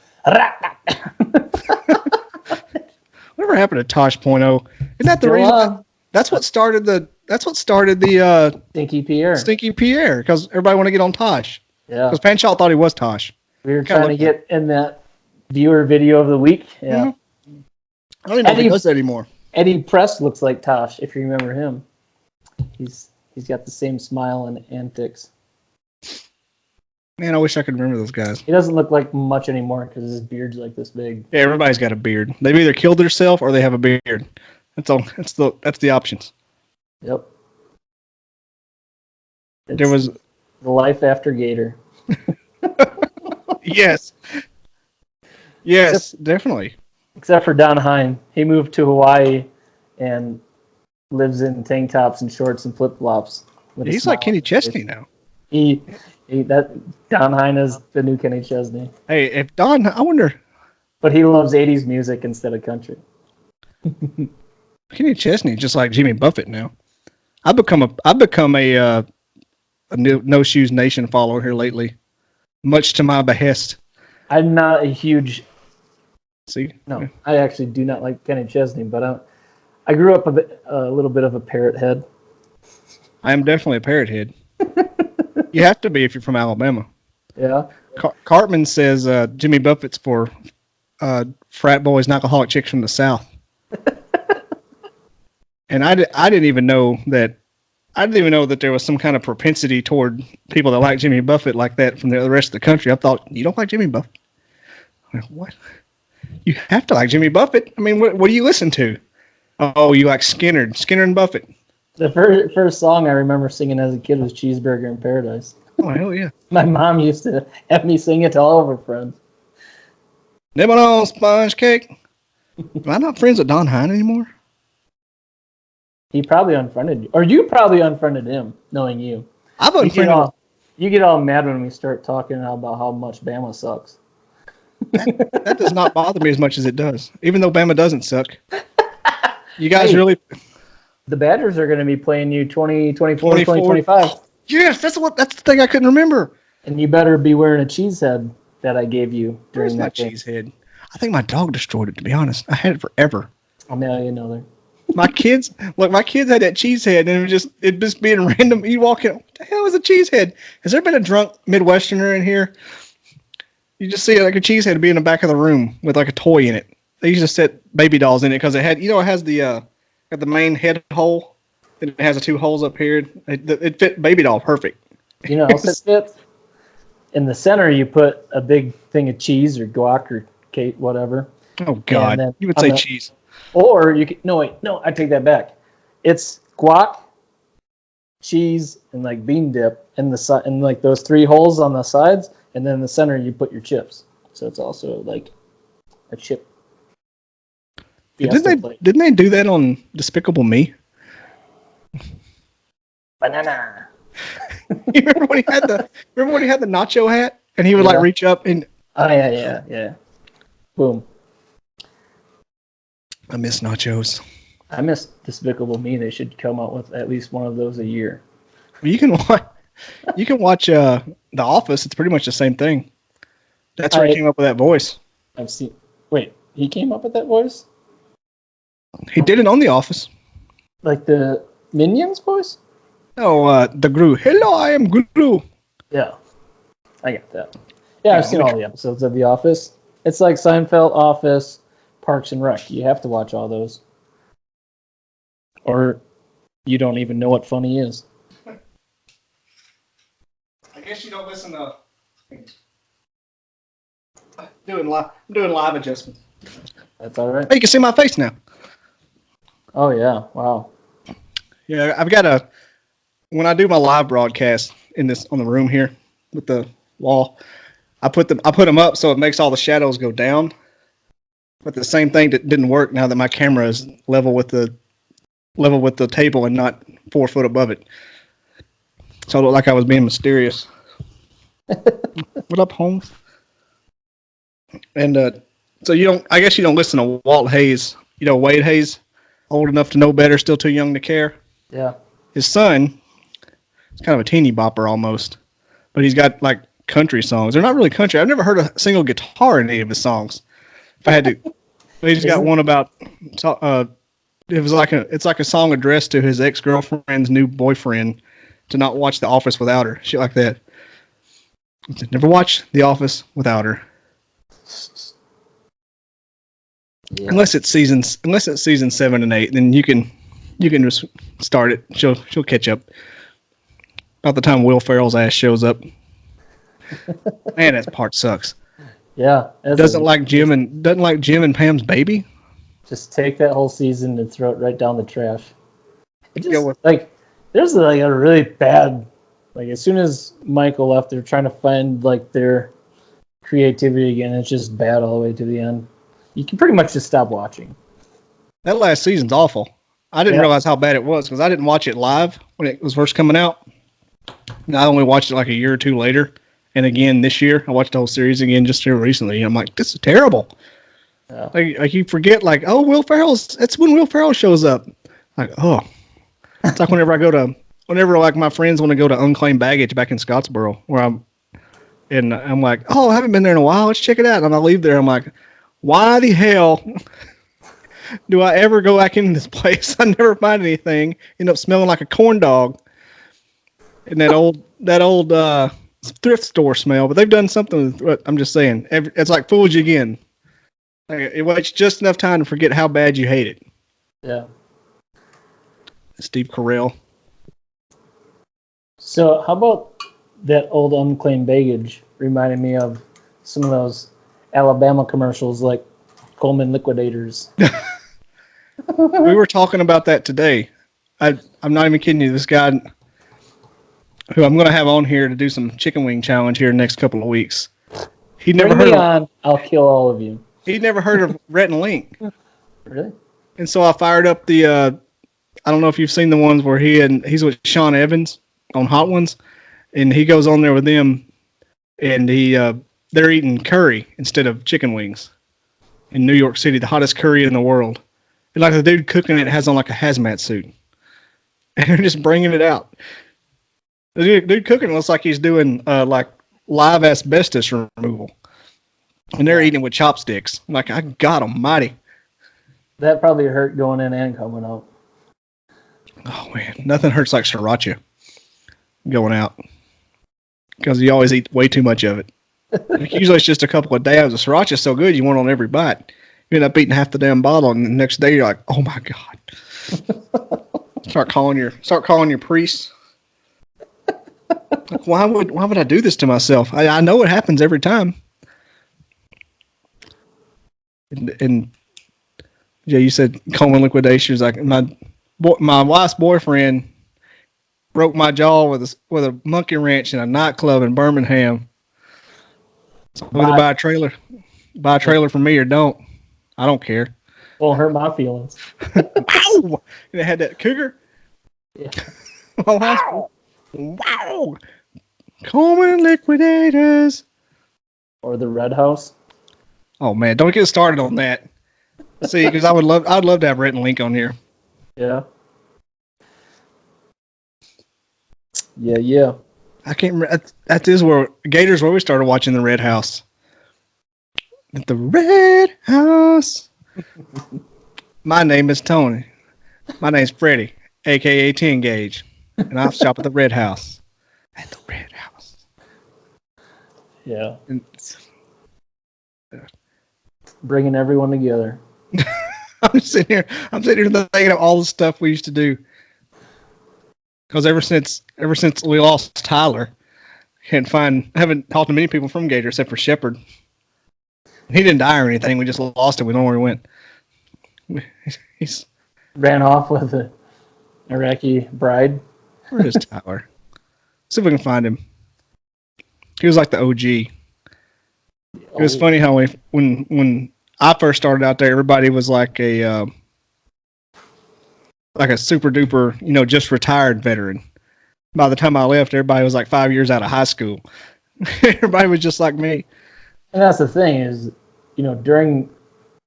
whatever happened to Tosh.0? Isn't that the reason? That's what started the Stinky Pierre. Stinky Pierre, because everybody want to get on Tosh. Yeah. Because Panchal thought he was Tosh. We were trying to get in that viewer video of the week. Yeah. Mm-hmm. I don't even know if he does that anymore. Eddie Press looks like Tosh, if you remember him. He's got the same smile and antics. Man, I wish I could remember those guys. He doesn't look like much anymore because his beard's like this big. Yeah, everybody's got a beard. They've either killed themselves or they have a beard. That's all. That's the options. Yep. There was the life after Gator. Yes. Yes, definitely. Except for Don Hine. He moved to Hawaii and lives in tank tops and shorts and flip flops. He's like Kenny Chesney now. Don Hine is the new Kenny Chesney. Hey, if Don, I wonder. But he loves 80s music instead of country. Kenny Chesney, just like Jimmy Buffett now. I've become a No Shoes Nation follower here lately, much to my behest. I'm not a huge. See? No, yeah. I actually do not like Kenny Chesney, but I grew up a little bit of a parrot head. I am definitely a parrot head. You have to be if you're from Alabama. Yeah. Cartman says Jimmy Buffett's for frat boys and alcoholic chicks from the South. And I didn't even know that. I didn't even know that there was some kind of propensity toward people that like Jimmy Buffett like that from the rest of the country. I thought, you don't like Jimmy Buffett? I'm like, what? You have to like Jimmy Buffett. I mean, what do you listen to? Oh, you like Skinner and Buffett. The first song I remember singing as a kid was Cheeseburger in Paradise. Oh, hell yeah. My mom used to have me sing it to all of her friends. Nibbling on sponge cake. Am I not friends with Don Hine anymore? He probably unfriended you. Or you probably unfriended him, knowing you. I've unfriended You get all mad when we start talking about how much Bama sucks. That does not bother me as much as it does, even though Bama doesn't suck. You guys really... The Badgers are going to be playing you 2024, 2025. Yes, that's the thing I couldn't remember. And you better be wearing a cheese head that I gave you during that game. Cheese head? I think my dog destroyed it, to be honest. I had it forever. I'll mail you another. My kids had that cheese head, and it just being random. You walk in, what the hell is a cheese head? Has there been a drunk Midwesterner in here? You just see like a cheese head be in the back of the room with like a toy in it. They used to set baby dolls in it because it had, it has the got the main head hole, and it has the two holes up here. It fit baby doll perfect. You know how else it fits? In the center, you put a big thing of cheese or guac or cake, whatever. Oh God, you would say cheese. Or you could, no, I take that back. It's guac, cheese, and like bean dip in the and like those three holes on the sides, and then in the center you put your chips. So it's also like a chip. Didn't they do that on Despicable Me? Banana. You remember when he had the nacho hat and he would like reach up and oh yeah. Boom. I miss nachos. I miss Despicable Me. They should come out with at least one of those a year. You can watch The Office. It's pretty much the same thing. That's where he came up with that voice. I've seen. Wait, he came up with that voice? He did it on The Office. Like the Minions voice? No, the Gru. Hello, I am Gru. Yeah, I get that. Yeah, I've seen all the episodes of The Office. It's like Seinfeld, Office, Parks and Rec. You have to watch all those. Or you don't even know what funny is. I guess you don't listen to... I'm doing live adjustments. That's all right. Hey, you can see my face now. Oh, yeah. Wow. Yeah, I've got when I do my live broadcast on the room here with the wall, I put them up so it makes all the shadows go down. But the same thing didn't work now that my camera is level with the table and not 4 foot above it. So it looked like I was being mysterious. What up, Holmes? And so I guess you don't listen to Walt Hayes. You know Wade Hayes, old enough to know better, still too young to care. Yeah. His son, it's kind of a teeny bopper almost, but he's got like country songs. They're not really country. I've never heard a single guitar in any of his songs. If I had to, but he's got one about. It's like a song addressed to his ex-girlfriend's new boyfriend to not watch The Office without her. Shit like that. Never watch The Office without her. Yeah. Unless it's season 7 and 8, then you can just start it. She'll catch up. About the time Will Ferrell's ass shows up. Man, that part sucks. Yeah. Doesn't like Jim and Pam's baby. Just take that whole season and throw it right down the trash. It just, there's like a really bad, like as soon as Michael left, they're trying to find like their creativity again. It's just bad all the way to the end. You can pretty much just stop watching. That last season's awful. I didn't realize how bad it was because I didn't watch it live when it was first coming out. And I only watched it like a year or two later. And again this year, I watched the whole series again just here recently. And I'm like, this is terrible. Yeah. Like you forget, like, oh, it's when Will Ferrell shows up. Like, oh. It's like whenever like my friends want to go to Unclaimed Baggage back in Scottsboro, where I'm like, oh, I haven't been there in a while. Let's check it out. And I leave there. I'm like, why the hell do I ever go back into this place? I never find anything. End up smelling like a corn dog. And that old thrift store smell, but they've done something with what I'm just saying. It's like fooled you again. Like, it waits just enough time to forget how bad you hate it. Yeah. Steve Carell. So how about that old unclaimed baggage reminded me of some of those Alabama commercials like Coleman Liquidators. We were talking about that today. I'm not even kidding you. This guy who I'm going to have on here to do some chicken wing challenge here in the next couple of weeks. He'd never Bring heard me of, on. I'll kill all of you. He'd never heard of Rhett and Link. Really? And so I fired up the, I don't know if you've seen the ones where he's with Sean Evans on Hot Ones, and he goes on there with them, and they're eating curry instead of chicken wings in New York City, the hottest curry in the world. And like the dude cooking it has on like a hazmat suit, and they're just bringing it out. The dude cooking looks like he's doing like live asbestos removal, and they're eating it with chopsticks. I'm like, I God Almighty. That probably hurt going in and coming out. Oh man, nothing hurts like sriracha going out because you always eat way too much of it. Usually it's just a couple of dabs. The sriracha's so good you want it on every bite. You end up eating half the damn bottle, and the next day you're like, oh my God. Start calling your priest. Like, why would I do this to myself? I know it happens every time. And yeah, you said Coleman Liquidations. Like my wife's boyfriend broke my jaw with a monkey wrench in a nightclub in Birmingham. So whether buy a trailer for me or don't, I don't care. Won't hurt my feelings. Wow! They had that cougar. Yeah. Wow! Wow! Coleman Liquidators. Or the Red House. Oh man, don't get started on that. See, because I'd love to have Rhett and Link on here. Yeah. Yeah. I can't remember. That is where Gators where we started watching the Red House. The Red House. My name is Tony. My name's Freddie, aka 10 Gauge, and I shop at the Red House. At the Red House. Yeah. And, bringing everyone together. I'm sitting here thinking of all the stuff we used to do. Because ever since we lost Tyler, I haven't talked to many people from Gator except for Shepard. He didn't die or anything. We just lost him. We don't know where he went. He's ran off with an Iraqi bride. Where is Tyler? See if we can find him. He was like the OG. It was funny how when I first started out there, everybody was like a super duper, just retired veteran. By the time I left, everybody was like 5 years out of high school. Everybody was just like me. And that's the thing is, during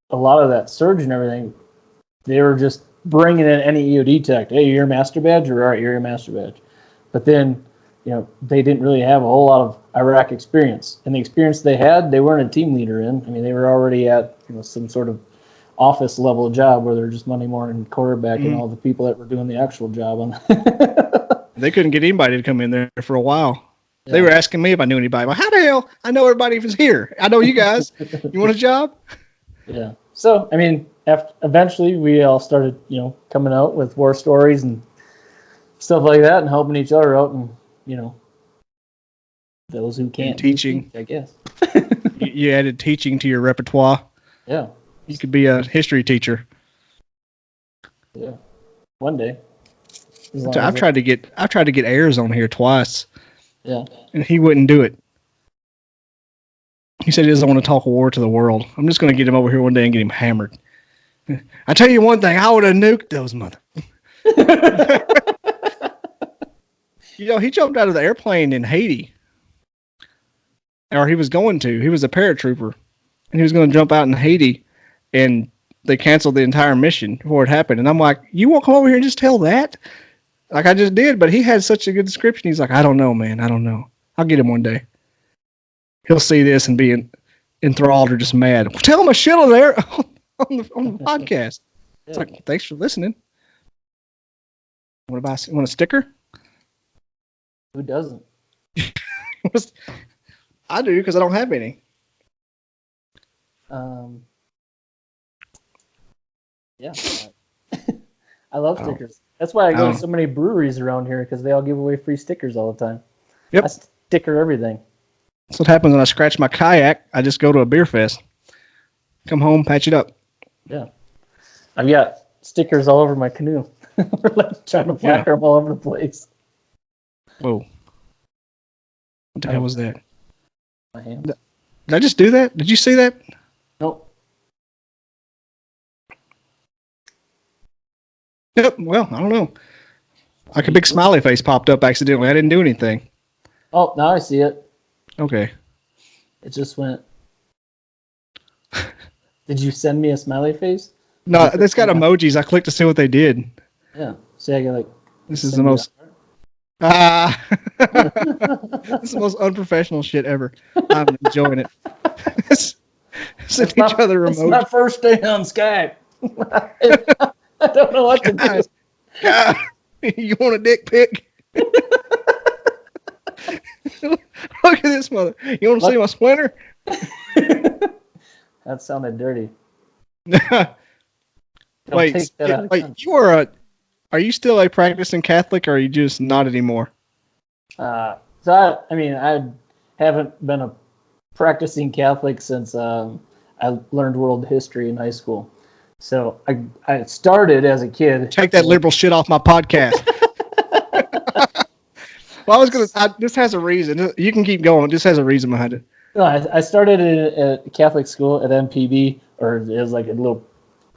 a lot of that surge and everything, they were just bringing in any EOD tech. Hey, you're a master badge? All right, you're a master badge. But then, they didn't really have a whole lot of Iraq experience. And the experience they had, they weren't a team leader in. I mean, they were already at, some sort of office level job where they're just money morning quarterback and all the people that were doing the actual job on. They couldn't get anybody to come in there for a while. Yeah. They were asking me if I knew anybody. Well, how the hell? I know everybody was here. I know you guys. You want a job? Yeah. So, I mean, eventually we all started, coming out with war stories and stuff like that and helping each other out and, those who can't. And teaching. I guess. You added teaching to your repertoire. Yeah. You could be a history teacher. Yeah. One day. I've tried to get Ayers on here twice. Yeah. And he wouldn't do it. He said he doesn't want to talk war to the world. I'm just going to get him over here one day and get him hammered. I tell you one thing, I would have nuked those mother. He jumped out of the airplane in Haiti. Or he was going to. He was a paratrooper. And he was going to jump out in Haiti. And they canceled the entire mission before it happened. And I'm like, you won't come over here and just tell that? Like I just did. But he had such a good description. He's like, I don't know, man. I don't know. I'll get him one day. He'll see this and be enthralled or just mad. Well, tell him a shit on there on the podcast. It's like, thanks for listening. Want a sticker? Who doesn't? I do because I don't have any. Yeah. I love stickers. That's why I go to so many breweries around here because they all give away free stickers all the time. Yep. I sticker everything. That's what happens when I scratch my kayak. I just go to a beer fest. Come home, patch it up. Yeah. I've got stickers all over my canoe. We're like trying to placker them all over the place. Whoa. What the hell was that? My hand. Did I just do that? Did you see that? Nope. Yep. Well, I don't know. Like a big smiley face popped up accidentally. I didn't do anything. Oh, now I see it. Okay. It just went. Did you send me a smiley face? No, it's got emojis. I clicked to see what they did. Yeah. See, I got like. This is the most. This is the most unprofessional shit ever. I'm enjoying it. Send each other emojis. It's my first day on Skype. I don't know what to do. God, you want a dick pic? Look at this mother. You want to see my splinter? That sounded dirty. Wait, are you still a practicing Catholic, or are you just not anymore? I haven't been a practicing Catholic since I learned world history in high school. So I started as a kid. Take that liberal shit off my podcast. Well, this has a reason. You can keep going. This has a reason behind it. No, I started at a Catholic school at MPB, or it was like a little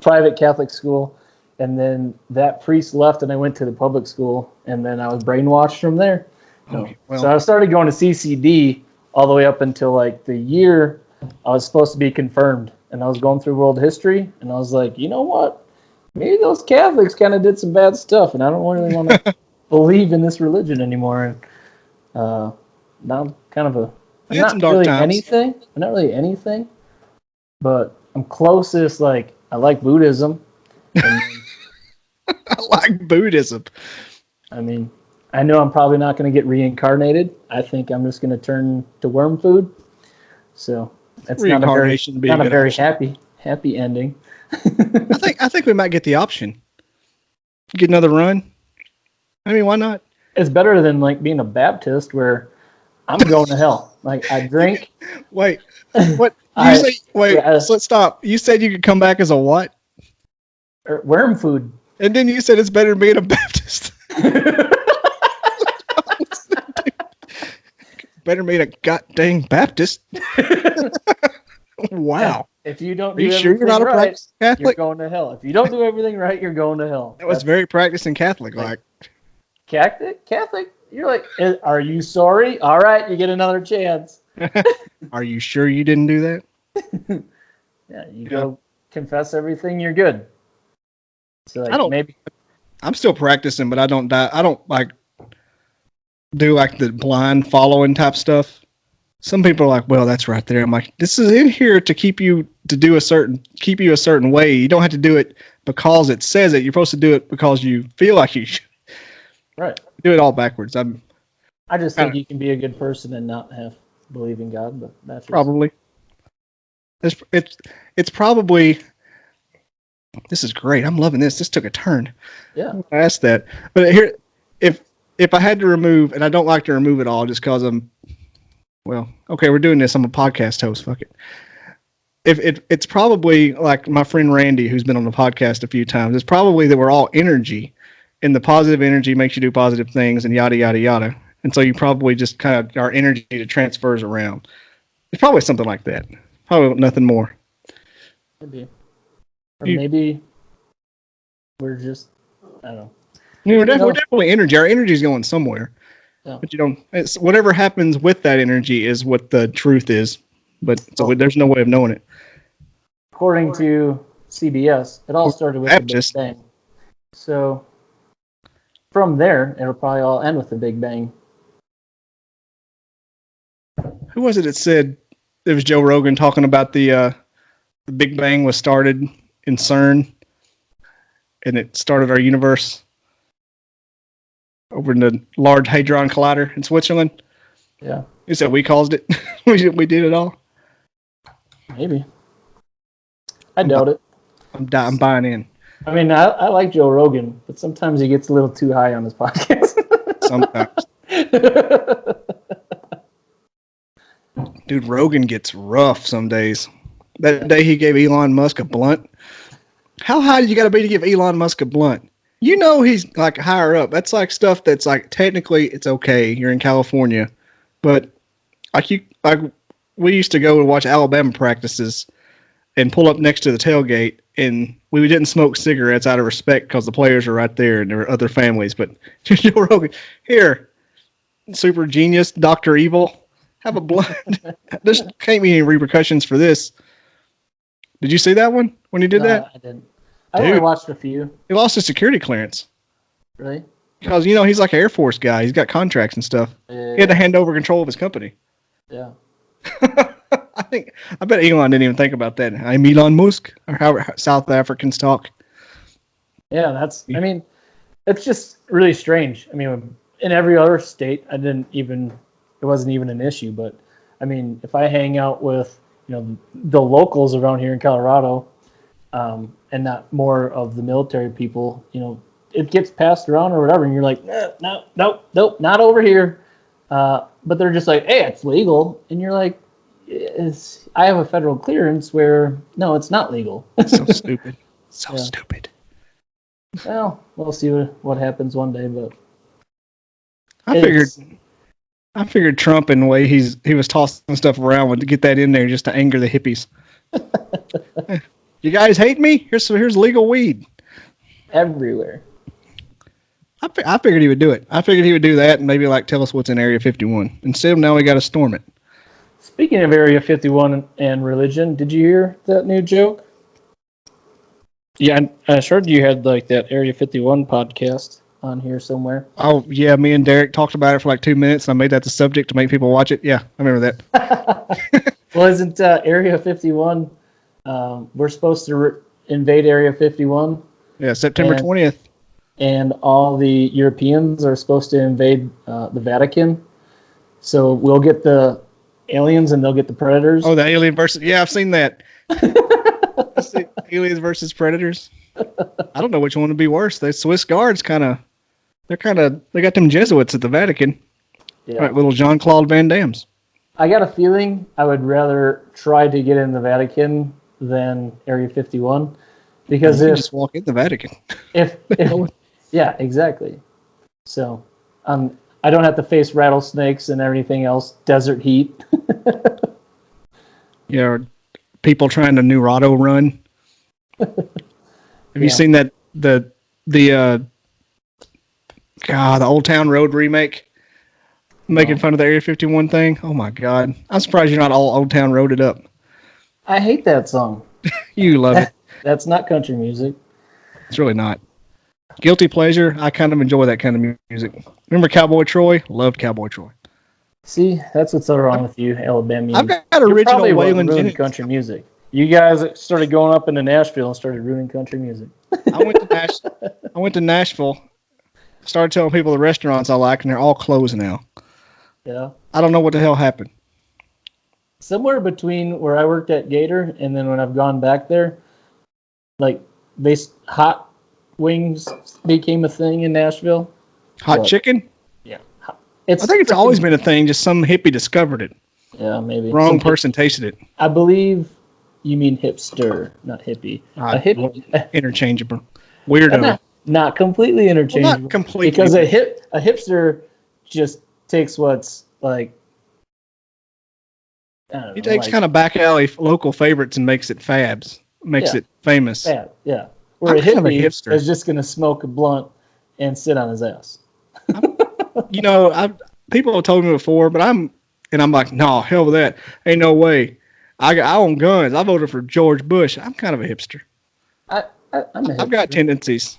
private Catholic school. And then that priest left and I went to the public school, and then I was brainwashed from there. Okay, well. So I started going to CCD all the way up until like the year I was supposed to be confirmed. And I was going through world history, and I was like, you know what? Maybe those Catholics kind of did some bad stuff, and I don't really want to believe in this religion anymore. And now I'm kind of I'm not really anything, but I'm closest. Like, I like Buddhism. And I like Buddhism. I mean, I know I'm probably not going to get reincarnated. I think I'm just going to turn to worm food. So. It's not a very happy ending. I think we might get the option. Get another run. I mean, why not? It's better than like being a Baptist where I'm going to hell. Like, I drink. Wait, what? Let's stop. You said you could come back as a what? Worm food. And then you said it's better than being a Baptist. Better made a goddamn Baptist. Wow. If you don't Are you sure you're not a practicing Catholic? You're going to hell. If you don't do everything right, you're going to hell. That was very practicing Catholic. Like Catholic? You're like, are you sorry? All right, you get another chance. Are you sure you didn't do that? Yeah, you go confess everything, you're good. So I'm still practicing, but I don't like do like the blind following type stuff. Some people are like, well, that's right there. I'm like, this is in here to keep you a certain way. You don't have to do it because it says it. You're supposed to do it because you feel like you should. Right. Do it all backwards. I just think you can be a good person and not believe in God, but that's probably. It's probably. This is great. I'm loving this. This took a turn. Yeah. I asked that, but here, if I had to remove, and I don't like to remove it all, just because we're doing this. I'm a podcast host. Fuck it. It's probably like my friend Randy, who's been on the podcast a few times. It's probably that we're all energy, and the positive energy makes you do positive things, and yada yada yada. And so you probably just kind of our energy that transfers around. It's probably something like that. Probably nothing more. Maybe. Or maybe we're just, I don't know. We're definitely energy. Our energy is going somewhere. Yeah. But it's whatever happens with that energy is what the truth is. But so there's no way of knowing it. According to CBS, it all started with the Big Bang. So from there, it'll probably all end with the Big Bang. Who was it that said it was Joe Rogan talking about the Big Bang was started in CERN and it started our universe over in the Large Hadron Collider in Switzerland? Yeah. You said we caused it. we did it all. Maybe. I doubt it. I'm buying in. I mean, I like Joe Rogan, but sometimes he gets a little too high on his podcast. Sometimes. Dude, Rogan gets rough some days. That day he gave Elon Musk a blunt. How high do you got to be to give Elon Musk a blunt? You know he's like higher up. That's like stuff that's like technically it's okay. You're in California, but we used to go and watch Alabama practices and pull up next to the tailgate, and we didn't smoke cigarettes out of respect because the players are right there and there were other families. But Joe Rogan, here, super genius, Dr. Evil, have a blunt. There can't be any repercussions for this. Did you see that one when he did that? I didn't. I only watched a few. He lost his security clearance. Really? Because, he's like an Air Force guy. He's got contracts and stuff. Yeah. He had to hand over control of his company. Yeah. I bet Elon didn't even think about that. I'm Elon Musk, or how South Africans talk. Yeah, it's just really strange. I mean, in every other state, it wasn't even an issue. But, I mean, if I hang out with, the locals around here in Colorado, and not more of the military people, it gets passed around or whatever, and you're like, no, not over here. But they're just like, hey, it's legal. And you're like, I have a federal clearance where, no, it's not legal. So stupid. Stupid. Well, we'll see what happens one day, but I figured Trump, in the way he was tossing stuff around, would get that in there just to anger the hippies. You guys hate me? Here's legal weed. Everywhere. I figured he would do it. I figured he would do that and maybe tell us what's in Area 51. Instead, now we got to storm it. Speaking of Area 51 and religion, did you hear that new joke? Yeah, I heard you had that Area 51 podcast on here somewhere. Oh, yeah, me and Derek talked about it for 2 minutes, and I made that the subject to make people watch it. Yeah, I remember that. Well, isn't Area 51, we're supposed to invade Area 51? Yeah, September 20th. And all the Europeans are supposed to invade the Vatican. So we'll get the aliens and they'll get the predators. Oh, the alien versus... Yeah, I've seen that. Aliens versus predators. I don't know which one would be worse. The Swiss guards they got them Jesuits at the Vatican. Yeah. Right, little Jean-Claude Van Damme's. I got a feeling I would rather try to get in the Vatican than Area 51. Because you just walk in the Vatican. Yeah, exactly. So, I don't have to face rattlesnakes and everything else, desert heat. Yeah, or people trying to Neuroto run. Have you seen that the Old Town Road remake? Making fun of the Area 51 thing? Oh my God. I'm surprised you're not all Old Town Roaded up. I hate that song. You love it. That's not country music. It's really not. Guilty pleasure, I kind of enjoy that kind of music. Remember Cowboy Troy? Loved Cowboy Troy. See, that's what's so wrong with you, Alabamians. I've got original Waylon Jennings country music. You guys started going up into Nashville and started ruining country music. I went to Nashville, started telling people the restaurants I like, and they're all closed now. Yeah. I don't know what the hell happened. Somewhere between where I worked at Gator and then when I've gone back there, hot wings became a thing in Nashville. Hot chicken? Yeah. I think it's always been a thing, just some hippie discovered it. Yeah, maybe. Wrong person tasted it. I believe you mean hipster, not hippie. A hippie. Interchangeable. Weirdo. Not completely interchangeable. Well, not completely. Because a hipster just takes what's he takes kind of back alley local favorites and makes it fabs. Makes it famous. Fab, yeah. Where a hippie is just going to smoke a blunt and sit on his ass. People have told me before, but I'm like, no, hell with that. Ain't no way. I own guns. I voted for George Bush. I'm kind of a hipster. I'm a hipster. I've got tendencies.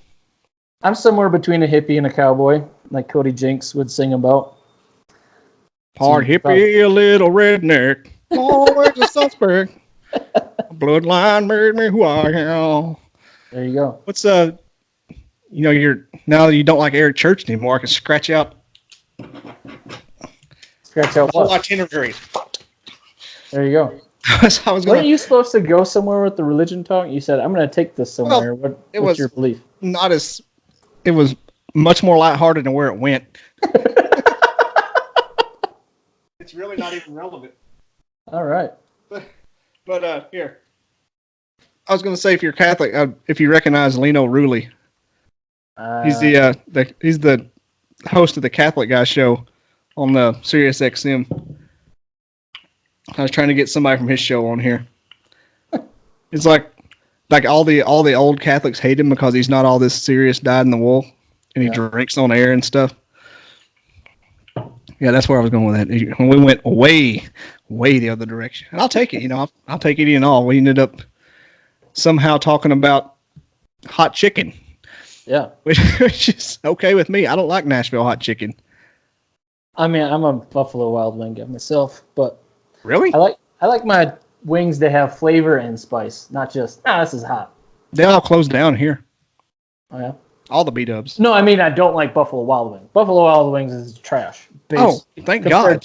I'm somewhere between a hippie and a cowboy, like Cody Jinks would sing about. Hard hippie, a little redneck. Always a suspect. Bloodline made me who I am. There you go. What's now you don't like Eric Church anymore. I can scratch out Scratch out whole what? itinerary. There you go. Weren't you supposed to go somewhere with the religion talk? You said, I'm going to take this somewhere. Well, what's your belief? It was much more lighthearted than where it went. It's really not even relevant. All right. But here. I was going to say, if you're Catholic, if you recognize Lino Rulli. He's the host of the Catholic Guy show on the Sirius XM. I was trying to get somebody from his show on here. It's like all the old Catholics hate him because he's not all this serious dyed-in-the-wool, and he drinks on air and stuff. Yeah, that's where I was going with that. We went way the other direction, and I'll take it. I'll take it in all. We ended up somehow talking about hot chicken. Yeah, which is okay with me. I don't like Nashville hot chicken. I mean, I'm a Buffalo Wild Wing guy myself, but really, I like my wings to have flavor and spice, not just this is hot. They all closed down here. Oh yeah, all the B-dubs. No, I mean I don't like Buffalo Wild Wings. Buffalo Wild Wings is trash. Thank God.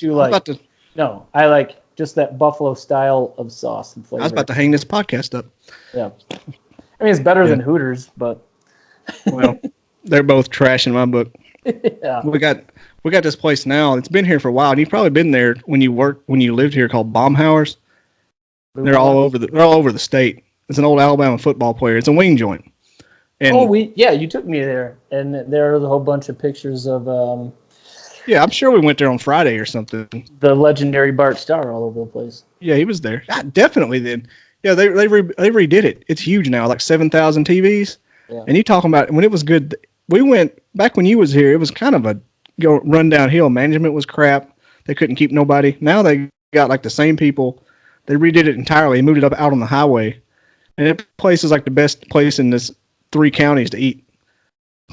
No, I like just that Buffalo style of sauce and flavor. I was about to hang this podcast up. Yeah, I mean it's better than Hooters, but. Well, they're both trash in my book. Yeah. We got this place now. It's been here for a while, and you've probably been there when you lived here, called Baumhauer's. They're all over the state. It's an old Alabama football player. It's a wing joint. And you took me there, and there was a whole bunch of pictures of. Yeah, I'm sure we went there on Friday or something. The legendary Bart Starr all over the place. Yeah, he was there. Definitely then. Yeah, they redid it. It's huge now, like 7,000 TVs. Yeah. And you talking about when it was good. We went back when you was here. It was kind of a run downhill. Management was crap. They couldn't keep nobody. Now they got like the same people. They redid it entirely. They moved it up out on the highway, and that place is like the best place in this 3 counties to eat.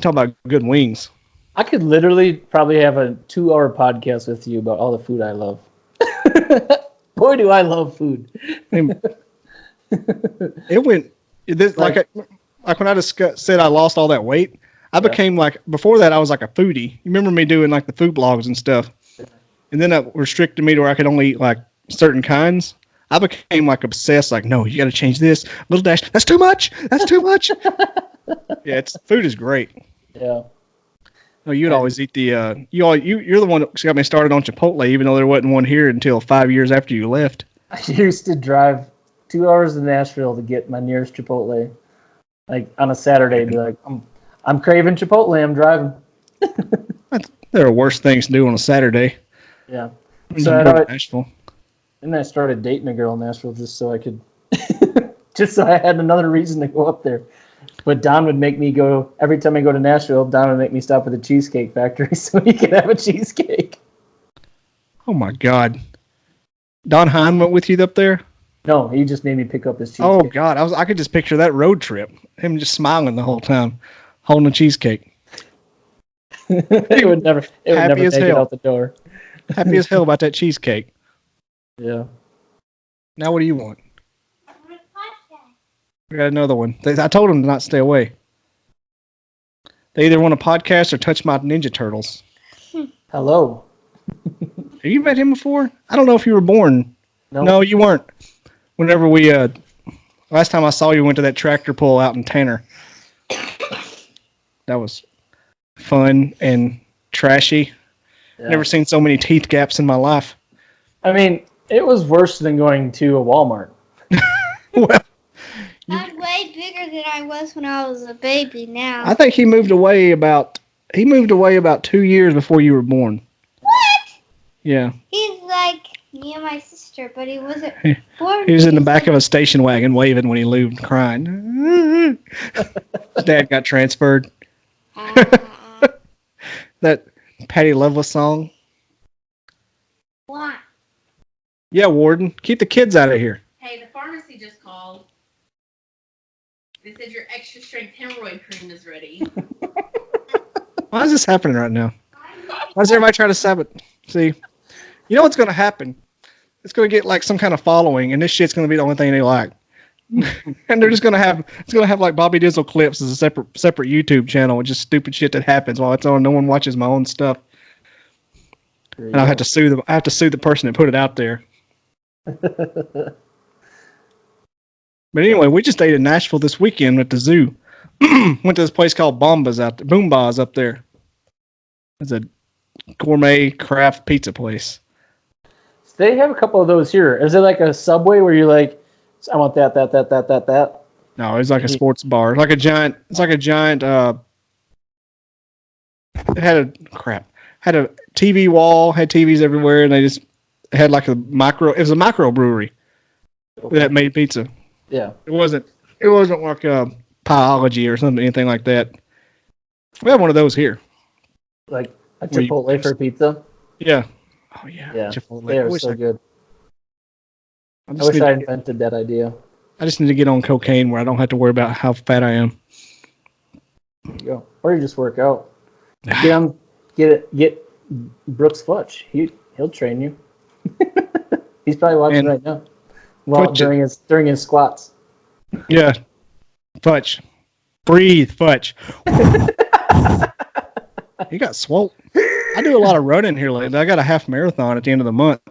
Talk about good wings. I could literally probably have a 2-hour podcast with you about all the food I love. Boy, do I love food. It went like when I just said I lost all that weight, I became like, before that I was like a foodie. You remember me doing like the food blogs and stuff. And then that restricted me to where I could only eat like certain kinds. I became like obsessed, like, no, you got to change this. Little dash, that's too much. That's too much. Yeah, food is great. Yeah. No, you'd always eat the, you're the one that got me started on Chipotle, even though there wasn't one here until 5 years after you left. I used to drive 2 hours to Nashville to get my nearest Chipotle. Like on a Saturday, be like, I'm craving Chipotle. I'm driving. There are worse things to do on a Saturday. Yeah. So Nashville. And I started dating a girl in Nashville just so I could, just so I had another reason to go up there. But Don would make me go every time I go to Nashville. Don would make me stop at the Cheesecake Factory so he could have a cheesecake. Oh my God. Don Hine went with you up there? No, he just made me pick up his cheesecake. Oh God, I could just picture that road trip. Him just smiling the whole time, holding a cheesecake. It would never make it out the door. Happy as hell about that cheesecake. Yeah. Now what do you want? We got another one. I told him to not stay away. They either want a podcast or touch my Ninja Turtles. Hello. Have you met him before? I don't know if you were born. Nope. No, you weren't. Whenever we, last time I saw you, went to that tractor pull out in Tanner. That was fun and trashy. Yeah. Never seen so many teeth gaps in my life. I mean, it was worse than going to a Walmart. Well, I'm way bigger than I was when I was a baby now. I think he moved away about 2 years before you were born. What? Yeah. He's like me and my sister, but he wasn't born. He was in the back of a station wagon waving when he left, crying. His dad got transferred. That Patty Loveless song. What? Yeah, Warden. Keep the kids out of here. Hey, the pharmacy just called. They said your extra strength hemorrhoid cream is ready. Why is this happening right now? Why does everybody try to sabotage? See, you know what's going to happen? It's going to get like some kind of following, and this shit's going to be the only thing they like. And they're just going to have, it's going to have like Bobby Dizzle Clips as a separate YouTube channel with just stupid shit that happens while it's on. No one watches my own stuff. And I have to sue them. I have to sue the person that put it out there. But anyway, we just ate in Nashville this weekend at the zoo. Went to this place called Boomba's up there. It's a gourmet craft pizza place. So they have a couple of those here. Is it like a Subway where you're like, I want that? No, it's like a sports bar. It's like a giant. Had a TV wall, had TVs everywhere, and they just had like it was a microbrewery that made pizza. Yeah. It wasn't like a Pieology or something, anything like that. We have one of those here. Like a Chipotle for pizza? Yeah. Oh, yeah. Yeah. Chipotle. They are so good. I wish I invented that idea. I just need to get on cocaine where I don't have to worry about how fat I am. There you go. Or you just work out. Get Brooks Futch. He'll train you. He's probably watching right now. Well, during his squats. Yeah. Futch. Breathe, Futch. He got swole. I do a lot of running here lately. I got a half marathon at the end of the month.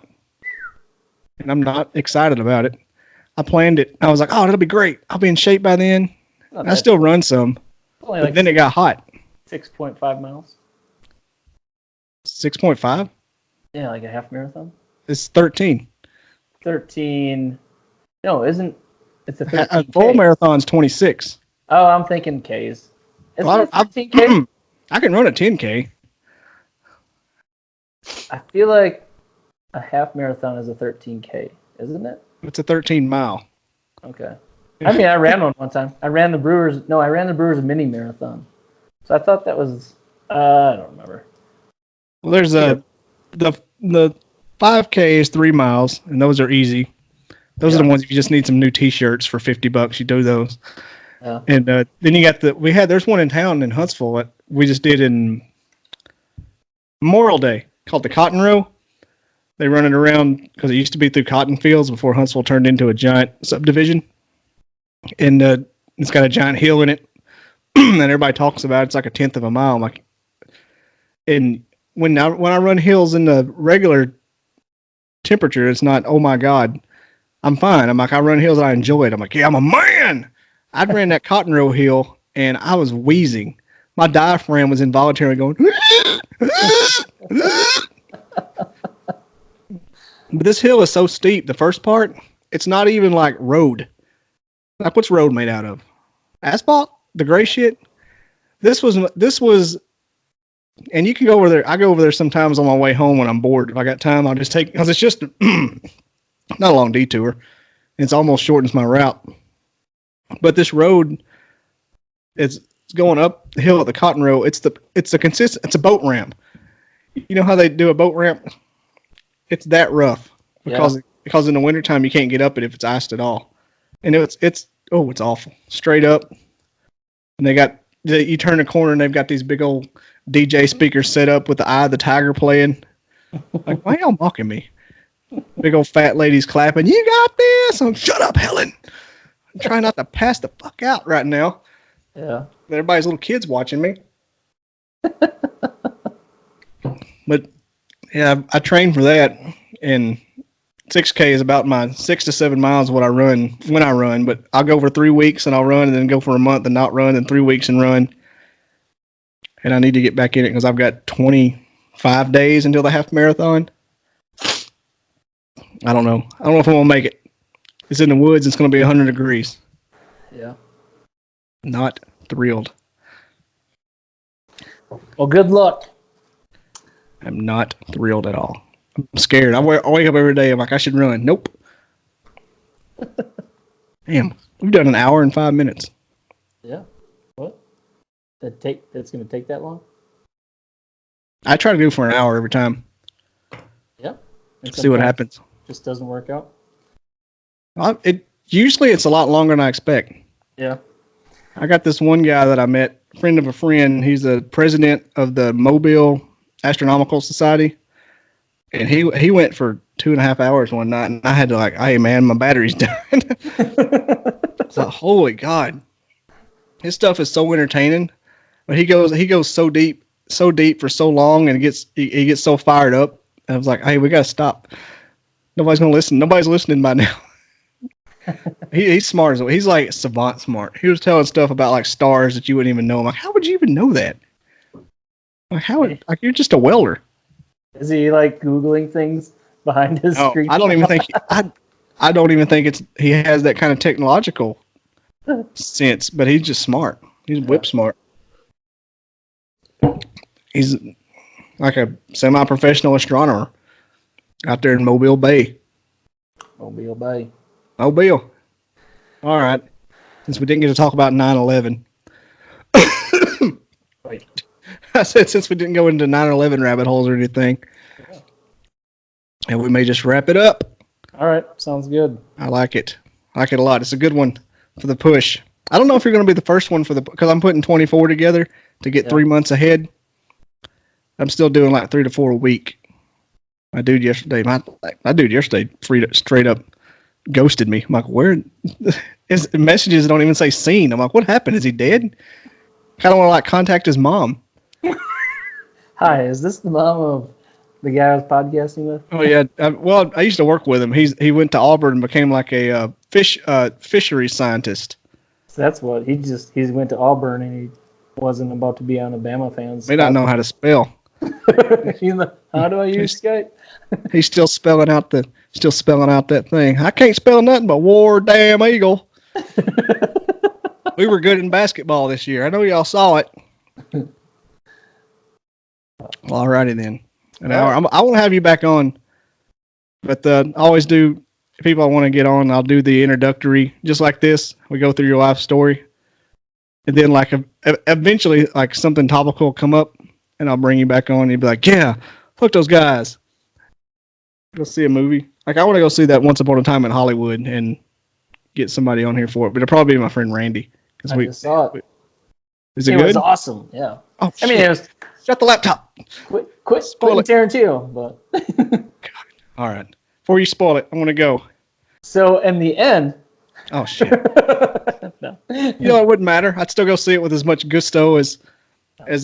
And I'm not excited about it. I planned it. I was like, oh, that'll be great. I'll be in shape by then. I still run some. But then it got hot. 6.5 miles. 6.5? Yeah, like a half marathon. It's 13. 13. No, isn't it's a 13K. A full marathon's 26. Oh, I'm thinking Ks. Isn't it 13K? I can run a 10K. I feel like a half marathon is a 13K, isn't it? It's a 13 mile. Okay. I mean, I ran one time. I ran the Brewers mini marathon. So I thought that was, I don't remember. Well, there's the 5K is 3 miles, and those are easy. Those are the ones if you just need some new T-shirts for $50, you do those. Yeah. And then you got there's one in town in Huntsville that we just did in Memorial Day called the Cotton Row. They run it around because it used to be through cotton fields before Huntsville turned into a giant subdivision. And it's got a giant hill in it. And everybody talks about it. It's like a tenth of a mile. I'm like, and when I run hills in the regular temperature, it's not, oh my God, I'm fine. I'm like, I run hills and I enjoy it. I'm like, yeah, I'm a man. I ran that Cotton Row hill and I was wheezing. My diaphragm was involuntarily going. But this hill is so steep. The first part, it's not even like road. Like, what's road made out of? Asphalt? The gray shit? This was, and you can go over there. I go over there sometimes on my way home when I'm bored. If I got time, I'll just take, because it's just not a long detour. It's almost shortens my route. But this road, it's going up the hill at the Cotton Row. It's a boat ramp. You know how they do a boat ramp? It's that rough because in the wintertime you can't get up it if it's iced at all. And it's awful. Straight up. And you turn a corner and they've got these big old DJ speakers set up with the Eye of the Tiger playing. Like, why y'all mocking me? Big old fat ladies clapping. You got this. Shut up, Helen. I'm trying not to pass the fuck out right now. Yeah. Everybody's little kids watching me. But yeah, I train for that, and 6K is about my 6 to 7 miles what I run when I run. But I'll go for 3 weeks and I'll run, and then go for a month and not run, and 3 weeks and run. And I need to get back in it because I've got 25 days until the half marathon. I don't know. I don't know if I'm gonna make it. It's in the woods. It's gonna be 100 degrees. Yeah. Not thrilled. Well, good luck. I'm not thrilled at all. I'm scared. I wake up every day. I'm like, I should run. Nope. Damn. We've done an hour and 5 minutes. Yeah. What? That's going to take that long? I try to go for an hour every time. Yeah. See what happens. Just doesn't work out. Usually it's a lot longer than I expect. Yeah. I got this one guy that I met, friend of a friend. He's the president of the Mobile Astronomical Society. And he went for 2.5 hours one night, and I had to hey man, my battery's done. It's like, holy God. His stuff is so entertaining. But he goes so deep for so long, and he gets so fired up. I was like, hey, we got to stop. Nobody's going to listen. Nobody's listening by now. He's smart as well. He's like savant smart. He was telling stuff about like stars that you wouldn't even know. I'm like, how would you even know that? Like, like you're just a welder. Is he like Googling things behind his screen? I don't even think I don't even think he has that kind of technological sense, but he's just smart. He's whip smart. He's like a semi-professional astronomer out there in Mobile Bay. Mobile Bay. Mobile. All right. Since we didn't get to talk about 9/11. Wait. I said since we didn't go into 9/11 rabbit holes or anything. Yeah. And we may just wrap it up. All right. Sounds good. I like it. I like it a lot. It's a good one for the push. I don't know if you're going to be the first one because I'm putting 24 together to get 3 months ahead. I'm still doing like 3 to 4 a week. My dude yesterday straight up ghosted me. I'm like, where? His messages don't even say seen. I'm like, what happened? Is he dead? Kind of want to like contact his mom. Hi, is this the mom of the guy I was podcasting with? Oh yeah. Well, I used to work with him. He went to Auburn and became like a fishery scientist. So that's what he went to Auburn and he wasn't about to be on Alabama fans. May not know how to spell. How do I use Skype? He's still spelling out that thing. I can't spell nothing but war damn eagle. We were good in basketball this year. I know y'all saw it. Well, alrighty then. An hour. I want to have you back on, but I always do. If people want to get on, I'll do the introductory just like this. We go through your life story, and then like eventually like something topical will come up, and I'll bring you back on. And you'll be like, yeah, fuck those guys. Go see a movie. Like I want to go see that Once Upon a Time in Hollywood and get somebody on here for it. But it'll probably be my friend Randy. I just saw it. Is it good? It was awesome. Yeah. Oh, I mean, it was. Shut the laptop. Quit spoiling Tarantino, but. God. All right. Before you spoil it, I want to go. So in the end. Oh shit. No. You know, it wouldn't matter. I'd still go see it with as much gusto as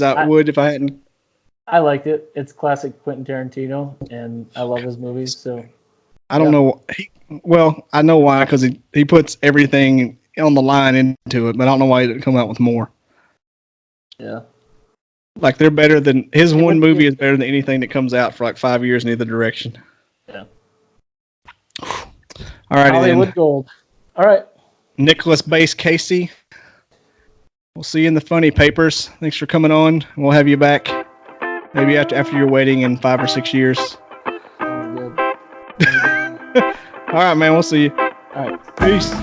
I would if I hadn't. I liked it. It's classic Quentin Tarantino, and I love his movies. So. I don't know. I know why, because he puts everything on the line into it, but I don't know why he didn't come out with more. Yeah. Like they're better than his one movie is better than anything that comes out for like 5 years in either direction. Yeah. All right. Hollywood gold. All right. Nicholas Bass Casey. We'll see you in the funny papers. Thanks for coming on. We'll have you back maybe after your wedding in 5 or 6 years. Sounds good. All right, man. We'll see you. All right. Peace.